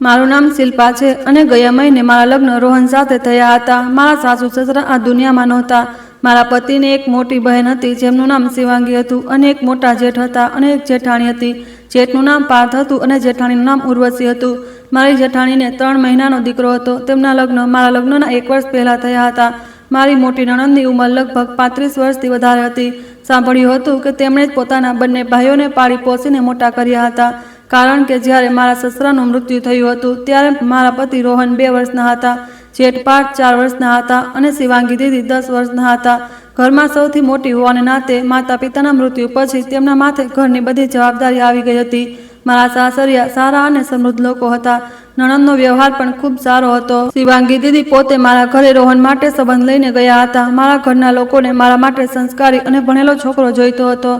મારું નામ શિલ્પા છે અને ગયા મહિને મારા લગ્ન રોહન સાથે થયા હતા। મારા સાસુ સસરા આ દુનિયામાં નહોતા। મારા પતિને એક મોટી બહેન હતી જેમનું નામ શિવાંગી હતું અને એક મોટા જેઠ હતા અને એક જેઠાણી હતી। જેઠનું નામ પાર્થ હતું અને જેઠાણીનું નામ ઉર્વશી હતું। મારી જેઠાણીને 3 મહિનાનો દીકરો હતો। તેમના લગ્ન મારા લગ્નના 1 વર્ષ પહેલાં થયા હતા। મારી મોટી નણંદની ઉંમર લગભગ 35 વર્ષથી વધારે હતી। સાંભળ્યું હતું કે તેમણે જ પોતાના બંને ભાઈઓને પાળી પોસીને મોટા કર્યા હતા, કારણ કે જ્યારે મારા સસરાનું મૃત્યુ થયું હતું ત્યારે મારા પતિ રોહન 2 વર્ષના હતા, જેઠ પાર્થ 4 વર્ષના હતા અને શિવાંગી દીદી 10 વર્ષના હતા। ઘરમાં સૌથી મોટી હોવાને નાતે માતા પિતાના મૃત્યુ પછી તેમના માથે ઘરની બધી જવાબદારી આવી ગઈ હતી। મારા સાસરિયા સારા અને સમૃદ્ધ લોકો હતા। નણંદનો વ્યવહાર પણ ખૂબ સારો હતો। શિવાંગી દીદી પોતે મારા ઘરે રોહન માટે સંબંધ લઈને ગયા હતા। મારા ઘરના લોકોને મારા માટે સંસ્કારી અને ભણેલો છોકરો જોઈતો હતો।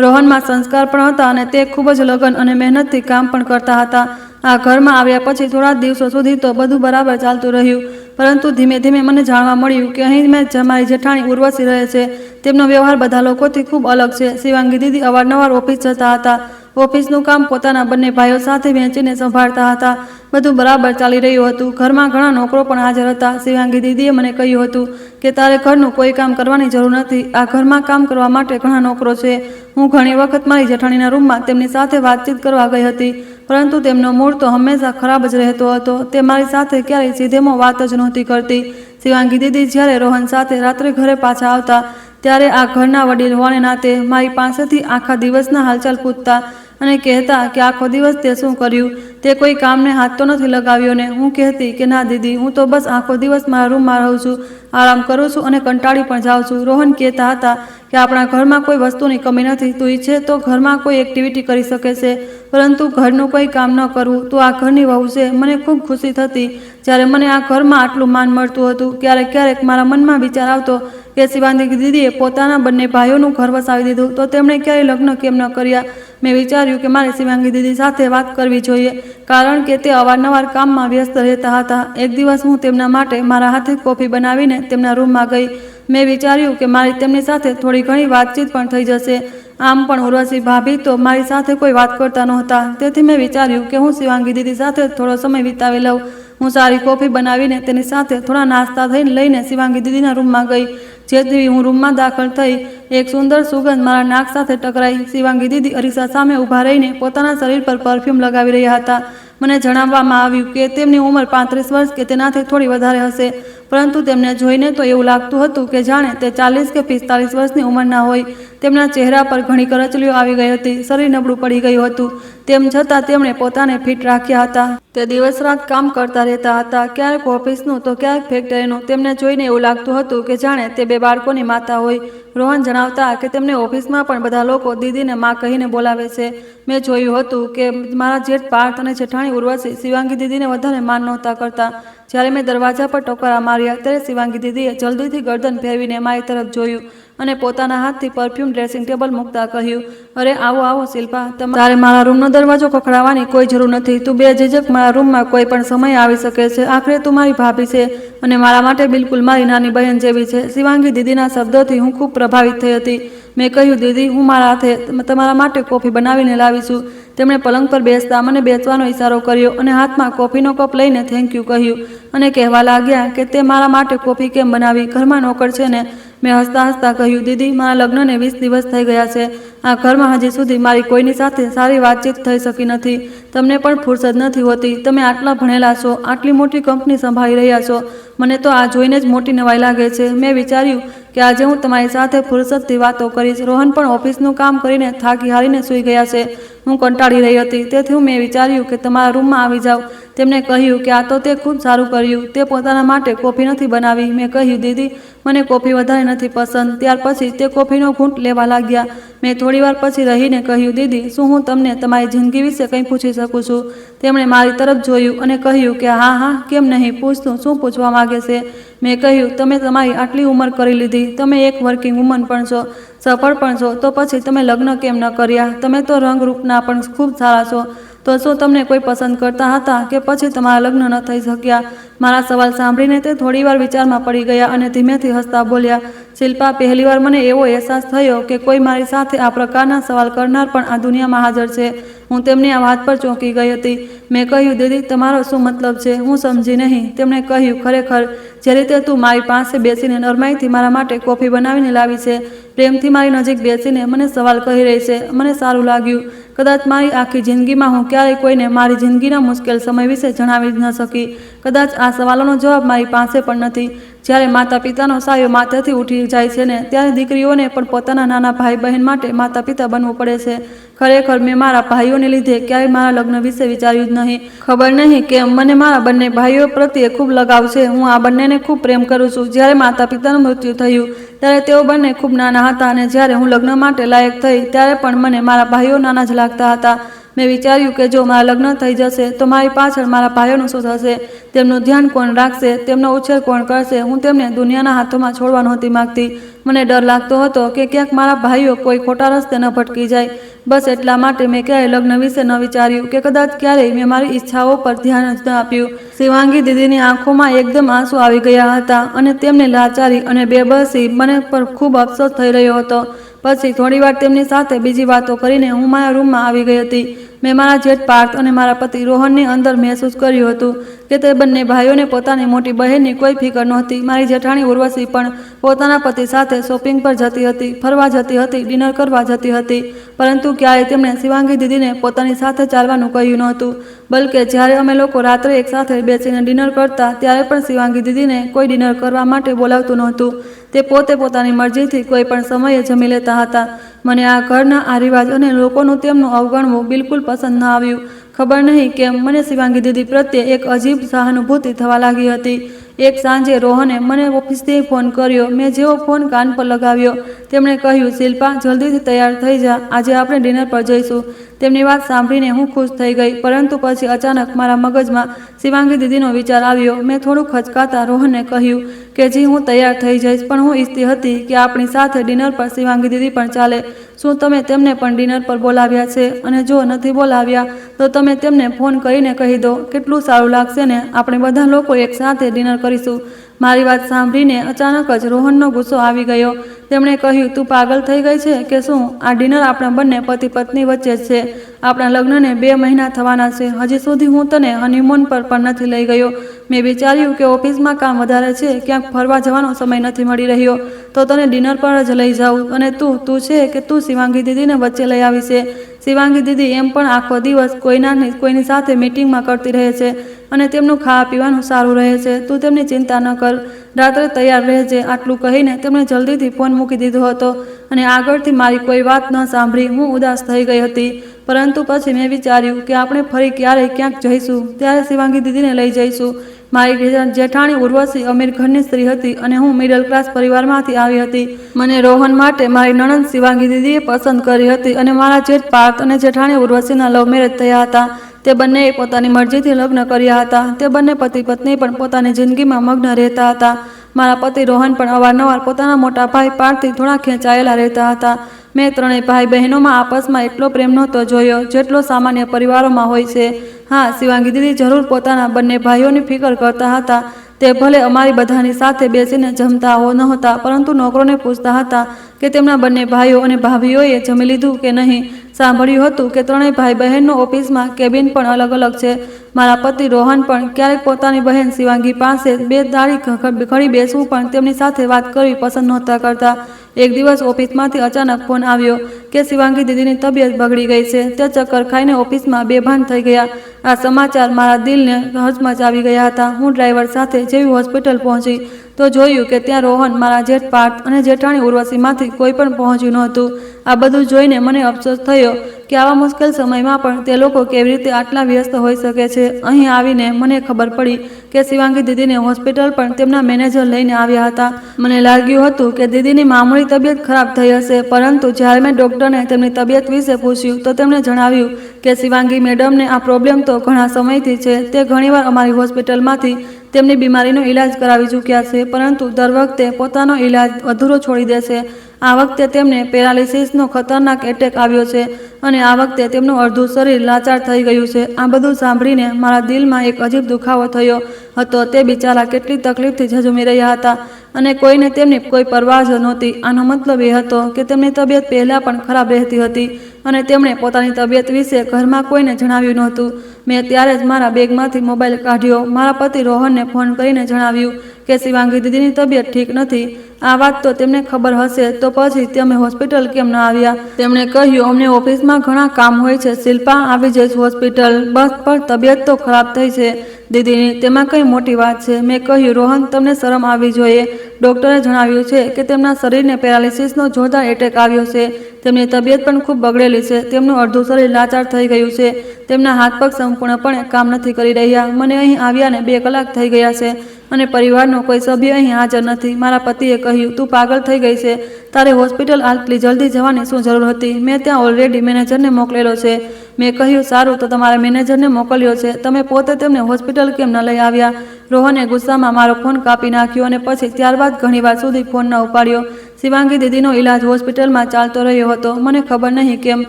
રોહનમાં સંસ્કાર પણ હતા અને તે ખૂબ જ લગન અને મહેનતથી કામ પણ કરતા હતા। આ ઘરમાં આવ્યા પછી થોડા દિવસો સુધી તો બધું બરાબર ચાલતું રહ્યું, પરંતુ ધીમે ધીમે મને જાણવા મળ્યું કે અહીં મારી જેઠાણી ઉર્વશી રહે છે। તેમનો વ્યવહાર બધા લોકોથી ખૂબ અલગ છે। શિવાંગી દીદી અવારનવાર ઓફિસ જતા હતા। ઓફિસનું કામ પોતાના બંને ભાઈઓ સાથે વહેંચીને સંભાળતા હતા। બધું બરાબર ચાલી રહ્યું હતું। ઘરમાં ઘણા નોકરો પણ હાજર હતા। શિવાંગી દીદીએ મને કહ્યું હતું કે તારે ઘરનું કોઈ કામ કરવાની જરૂર નથી। આ ઘરમાં કામ કરવા માટે ઘણા નોકરો છે। હું ઘણી વખત મારી જેઠાણીના રૂમમાં તેમની સાથે વાતચીત કરવા ગઈ હતી, પરંતુ તેમનો મૂડ તો હંમેશા ખરાબ જ રહેતો હતો। તે મારી સાથે ક્યારેય સીધેમો વાત જ નહોતી કરતી। શિવાંગી દીદી જ્યારે રોહન સાથે રાત્રે ઘરે પાછા આવતા ત્યારે આ ઘરના વડીલ હોવાને નાતે મારી પાસેથી આખા દિવસના હાલચાલ પૂછતા અને કહેતા કે આખો દિવસ તે શું કર્યું, તે કોઈ કામને હાથ તો નથી લગાવ્યો ને? હું કહેતી કે ના દીદી, હું તો બસ આખો દિવસ મારા રૂમમાં રહું છું, આરામ કરું છું અને કંટાળી પણ જાઉં છું। રોહન કહેતા હતા કે આપણા ઘરમાં કોઈ વસ્તુની કમી નથી, તું ઈચ્છે તો ઘરમાં કોઈ એક્ટિવિટી કરી શકે છે, પરંતુ ઘરનું કોઈ કામ ન કરવું। તું આ ઘરની વહુ છે। મને ખૂબ ખુશી થતી જ્યારે મને આ ઘરમાં આટલું માન મળતું હતું। ક્યારેક ક્યારેક મારા મનમાં વિચાર આવતો કે શિવાંગી દીદીએ પોતાના બંને ભાઈઓનું ઘર વસાવી દીધું તો તેમણે ક્યારેય લગ્ન કેમ ન કર્યા? મેં વિચાર્યું કે મારે શિવાંગી દીદી સાથે વાત કરવી જોઈએ, કારણ કે તે અવારનવાર કામમાં વ્યસ્ત રહેતા હતા। એક દિવસ હું તેમના માટે મારા હાથે કોફી બનાવીને તેમના રૂમમાં ગઈ। મેં વિચાર્યું કે મારી તેમની સાથે થોડી ઘણી વાતચીત પણ થઈ જશે। આમ પણ ઉર્વશી ભાભી તો મારી સાથે કોઈ વાત કરતા નહોતા, તેથી મેં વિચાર્યું કે હું શિવાંગી દીદી સાથે થોડો સમય વિતાવી લઉં। હું સારી કોફી બનાવીને તેની સાથે થોડા નાસ્તા લઈને શિવાંગી દીદીના રૂમમાં ગઈ। જેથી હું રૂમમાં દાખલ થઈ, એક સુંદર સુગંધ મારા નાક સાથે ટકરાઈ। શિવાંગી દીદી અરીસા સામે ઊભા રહીને પોતાના શરીર પર પરફ્યુમ લગાવી રહ્યા હતા। મને જણાવવામાં આવ્યું કે તેમની ઉંમર 35 વર્ષ કે તેનાથી થોડી વધારે હશે, પરંતુ તેમને જોઈને તો એવું લાગતું હતું કે જાણે તે 40 કે 45 વર્ષની ઉંમરના હોય। તેમના ચહેરા પર ઘણી કરચલીઓ આવી ગઈ હતી, શરીર નબળું પડી ગયું હતું, તેમ છતાં તેમણે પોતાને ફિટ રાખ્યા હતા। તે દિવસ રાત કામ કરતા રહેતા હતા, ક્યારેક ઓફિસનું તો ક્યારેક ફેક્ટરીનું। તેમને જોઈને એવું લાગતું હતું કે જાણે તે 2 બાળકોની માતા હોય। રોહન જણાવતા કે તેમને ઓફિસમાં પણ બધા લોકો દીદીને માં કહીને બોલાવે છે। મેં જોયું હતું કે મારા જેઠ પાર્થ અને જેઠાણી ઉર્વશી શિવાંગી દીદીને વધારે માન નહોતા કરતા। જ્યારે મેં દરવાજા પર ટકોરા માર્યા ત્યારે શિવાંગી દીદીએ જલ્દીથી ગરદન ફેરવીને મારી તરફ જોયું અને પોતાના હાથથી પરફ્યુમ ડ્રેસિંગ ટેબલ મૂકતા કહ્યું, અરે આવો આવો શિલ્પા, તારે મારા રૂમનો દરવાજો ખખડાવવાની કોઈ જરૂર નથી। તું બેઝિઝક મારા રૂમમાં કોઈ પણ સમયે આવી શકે છે। આખરે તું મારી ભાભી છે અને મારા માટે બિલકુલ મારી નાની બહેન જેવી છે। શિવાંગી દીદીના શબ્દોથી હું ખૂબ પ્રભાવિત થઈ હતી। મેં કહ્યું, દીદી, હું મારા હાથે તમારા માટે કોફી બનાવીને લાવી છું। તેમણે પલંગ પર બેસતા મને બેસવાનો ઇશારો કર્યો અને હાથમાં કોફીનો કપ લઈને થેન્ક યુ કહ્યું અને કહેવા લાગ્યા કે તે મારા માટે કોફી કેમ બનાવી, ઘરમાં નોકર છે ને? મેં હસતા હસતા કહ્યું, દીદી, મારા લગ્નને 20 દિવસ થઈ ગયા છે। આ ઘરમાં હજી સુધી મારી કોઈની સાથે સારી વાતચીત થઈ શકી નથી। તમને પણ ફુરસદ નથી હોતી। તમે આટલા ભણેલા છો, આટલી મોટી કંપની સંભાળી રહ્યા છો, મને તો આ જોઈને જ મોટી નવાઈ લાગે છે। મેં વિચાર્યું કે આજે હું તમારી સાથે ફુરસદથી વાતો કરીશ। રોહન પણ ઓફિસનું કામ કરીને થાકી હારીને સૂઈ ગયા છે। હું કંટાળી રહી હતી, તેથી મેં વિચાર્યું કે તમારા રૂમમાં આવી જાઉં। તેમણે કહ્યું કે આ તો તે ખૂબ સારું કર્યું, તે પોતાના માટે કોફી નથી બનાવી। મેં કહ્યું, દીદી, મને કોફી વધારે નથી પસંદ। ત્યાર પછી તે કોફીનો ઘૂંટ લેવા લાગ્યા। મેં થોડીવાર પછી રહીને કહ્યું, દીદી, શું હું તમને તમારી જિંદગી વિશે કંઈ પૂછી શકું છું? તેમણે મારી તરફ જોયું અને કહ્યું કે હા હા, કેમ નહીં, પૂછતું, શું પૂછવા માગે છે? મેં કહ્યું, તમે તમારી આટલી ઉંમર કરી લીધી, તમે એક વર્કિંગ વુમન પણ છો, સફળ પણ છો, તો પછી તમે લગ્ન કેમ ન કર્યા? તમે તો રંગરૂપના પણ ખૂબ સારા છો, તો શું તમને કોઈ પસંદ કરતા હતા કે પછી તમારા લગ્ન ન થઈ શક્યા? મારા સવાલ સાંભળીને તે થોડીવાર વિચારમાં પડી ગયા અને ધીમેથી હસતા બોલ્યા, શિલ્પા, પહેલીવાર મને એવો અહેસાસ થયો કે કોઈ મારી સાથે આ પ્રકારના સવાલ કરનાર પણ આ દુનિયામાં હાજર છે। હું તેમની આ વાત પર ચોંકી ગઈ હતી. મેં કહ્યું, દીદી, તમારો શું મતલબ છે? હું સમજી નહીં. તેમણે કહ્યું, ખરેખર જે રીતે તું મારી પાસે બેસીને નરમાઈથી મારા માટે કોફી બનાવીને લાવી છે, પ્રેમથી મારી નજીક બેસીને મને સવાલ કહી રહી છે, મને સારું લાગ્યું. કદાચ મારી આખી જિંદગીમાં હું ક્યારેય કોઈને મારી જિંદગીના મુશ્કેલ સમય વિશે જણાવી જ ન શકી. કદાચ આ સવાલોનો જવાબ મારી પાસે પણ નથી. જ્યારે માતા પિતાનો સાયો માથેથી ઉઠી જાય છે ને, ત્યારે દીકરીઓને પણ પોતાના નાના ભાઈ બહેન માટે માતા પિતા બનવું પડે છે. ખરેખર મેં મારા ભાઈઓને લીધે ક્યારેય મારા લગ્ન વિશે વિચાર્યું જ નહીં. ખબર નહીં કેમ મને મારા બંને ભાઈઓ પ્રત્યે ખૂબ લગાવ છે. હું આ બંનેને ખૂબ પ્રેમ કરું છું. જ્યારે માતા પિતાનું મૃત્યુ થયું ત્યારે તેઓ બંને ખૂબ નાના હતા, અને જ્યારે હું લગ્ન માટે લાયક થઈ ત્યારે પણ મને મારા ભાઈઓ નાના જ લાગતા હતા. મેં વિચાર્યું કે જો મારા લગ્ન થઈ જશે તો મારી પાછળ મારા ભાઈઓનું શું થશે? તેમનું ધ્યાન કોણ રાખશે? તેમનો ઉછેર કોણ કરશે? હું તેમને દુનિયાના હાથોમાં છોડવા નહોતી માગતી. મને ડર લાગતો હતો કે ક્યાંક મારા ભાઈઓ કોઈ ખોટા રસ્તે ન ભટકી જાય. બસ એટલા માટે મેં ક્યારેય લગ્ન વિશે ન વિચાર્યું કે કદાચ ક્યારેય મેં મારી ઈચ્છાઓ પર ધ્યાન જ ન આપ્યું. શિવાંગી દીદીની આંખોમાં એકદમ આંસુ આવી ગયા હતા, અને તેમને લાચારી અને બેબસી મને પર ખૂબ અફસોસ થઈ રહ્યો હતો. પછી થોડીવાર તેમની સાથે બીજી વાતો કરીને હું મારા રૂમમાં આવી ગઈ હતી. મેં મારા જેઠ પાર્થ અને મારા પતિ રોહનની અંદર મહેસૂસ કર્યું હતું કે તે બંને ભાઈઓને પોતાની મોટી બહેનની કોઈ ફિકર નહોતી. મારી જેઠાણી ઉર્વશી પણ પોતાના પતિ સાથે શોપિંગ પર જતી હતી, ફરવા જતી હતી, ડિનર કરવા જતી હતી, પરંતુ ક્યારેય તેમણે શિવાંગી દીદીને પોતાની સાથે ચાલવાનું કહ્યું નહોતું. બલકે જ્યારે અમે લોકો રાત્રે એકસાથે બેસીને ડિનર કરતા ત્યારે પણ શિવાંગી દીદીને કોઈ ડિનર કરવા માટે બોલાવતું નહોતું. તે પોતે પોતાની મરજીથી કોઈ પણ સમયે જમી લેતા હતા. મને આ ઘરના આ રિવાજ અને લોકોનું તેમનું અવગણવું બિલકુલ પસંદ ન આવ્યું. ખબર નહીં કેમ મને શિવાંગી દીદી પ્રત્યે એક અજીબ સહાનુભૂતિ થવા લાગી હતી. એક સાંજે રોહને મને ઓફિસથી ફોન કર્યો. મેં જેવો ફોન કાન પર લગાવ્યો, તેમણે કહ્યું, શિલ્પા, જલ્દીથી તૈયાર થઈ જા, આજે આપણે ડિનર પર જઈશું. તેમની વાત સાંભળીને હું ખુશ થઈ ગઈ, પરંતુ પછી અચાનક મારા મગજમાં શિવાંગી દીદીનો વિચાર આવ્યો. મેં થોડું ખચકાતા રોહનને કહ્યું કે જી, હું તૈયાર થઈ જઈશ, પણ હું ઈચ્છતી હતી કે આપણી સાથે ડિનર પર શિવાંગી દીદી પણ ચાલે. શું તમે તેમને પણ ડિનર પર બોલાવ્યા છે? અને જો નથી બોલાવ્યા તો તમે તેમને ફોન કરીને કહી દો. કેટલું સારું લાગશે ને, આપણે બધા લોકો એક સાથે ડિનર કરીશું. મારી વાત સાંભળીને અચાનક જ રોહનનો ગુસ્સો આવી ગયો. તેમણે કહ્યું, તું પાગલ થઈ ગઈ છે કે શું? આ ડિનર આપણા બંને પતિ પત્ની વચ્ચે જ છે. આપણા લગ્નને 2 મહિના થવાના છે. હજી સુધી હું તને હનીમૂન પર પણ નથી લઈ ગયો. મેં વિચાર્યું કે ઓફિસમાં કામ વધારે છે, ક્યાંક ફરવા જવાનો સમય નથી મળી રહ્યો, તો તને ડિનર પર જ લઈ જાઉં. અને તું છે કે તું શિવાંગી દીદીને વચ્ચે લઈ આવી છે. શિવાંગી દીદી એમ પણ આખો દિવસ કોઈની સાથે મીટિંગમાં કરતી રહે છે, અને તેમનું ખાવા પીવાનું સારું રહે છે. તું તેમની ચિંતા ન કર, રાત્રે તૈયાર રહેજે. આટલું કહીને તેમણે જલ્દીથી ફોન મૂકી દીધો હતો, અને આગળથી મારી કોઈ વાત ન સાંભળી હું ઉદાસ થઈ ગઈ હતી. પરંતુ પછી મેં વિચાર્યું કે આપણે ફરી ક્યારેય ક્યાંક જઈશું, ત્યારે શિવાંગી દીદીને લઈ જઈશું. મારી જેઠાણી ઉર્વશી અમીર ઘરની સ્ત્રી હતી, અને હું મિડલ ક્લાસ પરિવારમાંથી આવી હતી. મને રોહન માટે મારી નણંદ શિવાંગી દીદીએ પસંદ કરી હતી, અને મારા જેઠ પાર્થ અને જેઠાણી ઉર્વશીના લવ મેરેજ થયા હતા. તે બંનેએ પોતાની મરજીથી લગ્ન કર્યા હતા. તે બંને પતિ પત્ની પણ પોતાની જિંદગીમાં મગ્ન રહેતા હતા. મારા પતિ રોહન પણ અવારનવાર પોતાના મોટા ભાઈ પાર્થથી થોડા ખેંચાયેલા રહેતા હતા. મેં ત્રણેય ભાઈ બહેનોમાં આપસમાં એટલો પ્રેમ નહોતો જોયો જેટલો સામાન્ય પરિવારોમાં હોય છે. હા, શિવાંગી દીદી જરૂર પોતાના બંને ભાઈઓની ફિકર કરતા હતા. તે ભલે અમારી બધાની સાથે બેસીને જમતા નહોતા, પરંતુ નોકરોને પૂછતા હતા કે તેમના બંને ભાઈઓ અને ભાભીઓએ જમી લીધું કે નહીં. સાંભળ્યું હતું કે ત્રણેય ભાઈ બહેનનો ઓફિસમાં કેબિન પણ અલગ અલગ છે. મારા પતિ રોહન પણ ક્યારેક પોતાની બહેન શિવાંગી પાસે 2 દાડી ઘડી બેસવું પણ તેમની સાથે વાત કરવી પસંદ નહોતા કરતા. એક દિવસ ઓફિસમાંથી અચાનક ફોન આવ્યો કે શિવાંગી દીદીની તબિયત બગડી ગઈ છે. તે ચક્કર ખાઈને ઓફિસમાં બેભાન થઈ ગયા. આ સમાચાર મારા દિલને હચમચાવી ગયા હતા. હું ડ્રાઈવર સાથે જેવી હોસ્પિટલ પહોંચી તો જોયું કે ત્યાં રોહન, મારા જેઠ પાર્થ અને જેઠાણી ઉર્વશીમાંથી કોઈ પણ પહોંચ્યું નહોતું. આ બધું જોઈને મને અફસોસ થયો કે આવા મુશ્કેલ સમયમાં પણ તે લોકો કેવી રીતે આટલા વ્યસ્ત હોઈ શકે છે. અહીં આવીને મને ખબર પડી કે શિવાંગી દીદીને હોસ્પિટલ પણ તેમના મેનેજર લઈને આવ્યા હતા. મને લાગ્યું હતું કે દીદીની મામૂલી તબિયત ખરાબ થઈ હશે, પરંતુ જ્યારે મેં ડૉક્ટરને તેમની તબિયત વિશે પૂછ્યું તો તેમણે જણાવ્યું કે શિવાંગી મેડમને આ પ્રોબ્લેમ તો ઘણા સમયથી છે. તે ઘણીવાર અમારી હોસ્પિટલમાંથી તેમની બીમારીનો ઈલાજ કરાવી ચૂક્યા છે, પરંતુ દર વખતે પોતાનો ઈલાજ અધૂરો છોડી દે છે. આ વખતે તેમને પેરાલિસિસનો ખતરનાક એટેક આવ્યો છે, અને આ વખતે તેમનું અડધું શરીર લાચાર થઈ ગયું છે. આ બધું સાંભળીને મારા દિલમાં એક અજીબ દુખાવો થયો હતો. તે બિચારા કેટલી તકલીફથી ઝઝૂમી રહ્યા હતા, અને કોઈને તેમની કોઈ પરવાહ જ નહોતી. આનો મતલબ એ હતો કે તેમની તબિયત પહેલાં પણ ખરાબ રહેતી હતી, અને તેમણે પોતાની તબિયત વિશે ઘરમાં કોઈને જણાવ્યું નહોતું. મેં ત્યારે જ મારા બેગમાંથી મોબાઈલ કાઢ્યો, મારા પતિ રોહનને ફોન કરીને જણાવ્યું કે શિવાંગી દીદીની તબિયત ઠીક નથી. આ વાત તો તેમને ખબર હશે, તો પછી તમે હોસ્પિટલ કેમ ન આવ્યા? તેમણે કહ્યું, અમને ઓફિસમાં ઘણા કામ હોય છે શિલ્પા, આવી જઈશ હોસ્પિટલ. બસ પણ તબિયત તો ખરાબ થઈ છે દીદીની, તેમાં કઈ મોટી વાત છે? મેં કહ્યું, રોહન તમને શરમ આવવી જોઈએ. ડોક્ટરે જણાવ્યું છે કે તેમના શરીરને પેરાલિસિસનો જોરદાર એટેક આવ્યો છે. તેમની તબિયત પણ ખૂબ બગડેલી છે. તેમનું અડધું શરીર લાચાર થઈ ગયું છે. તેમના હાથ પગ સંપૂર્ણપણે કામ નથી કરી રહ્યા. મને અહીં આવ્યાને 2 કલાક થઈ ગયા છે અને પરિવારનો કોઈ સભ્ય અહીં હાજર નથી. મારા પતિએ કહ્યું, તું પાગલ થઈ ગઈ છે, તારે હોસ્પિટલ આટલી જલ્દી જવાની શું જરૂર હતી? મેં ત્યાં ઓલરેડી મેનેજરને મોકલેલો છે. મેં કહ્યું, સારું, તો તમારા મેનેજરને મોકલ્યો છે, તમે પોતે તેમને હોસ્પિટલ કેમ ન લઈ આવ્યા? રોહને ગુસ્સામાં મારો ફોન કાપી નાખ્યો અને પછી ત્યારબાદ ઘણીવાર સુધી ફોન ન ઉપાડ્યો. શિવાંગી દીદીનો ઈલાજ હોસ્પિટલમાં ચાલતો રહ્યો હતો. મને ખબર નહીં કેમ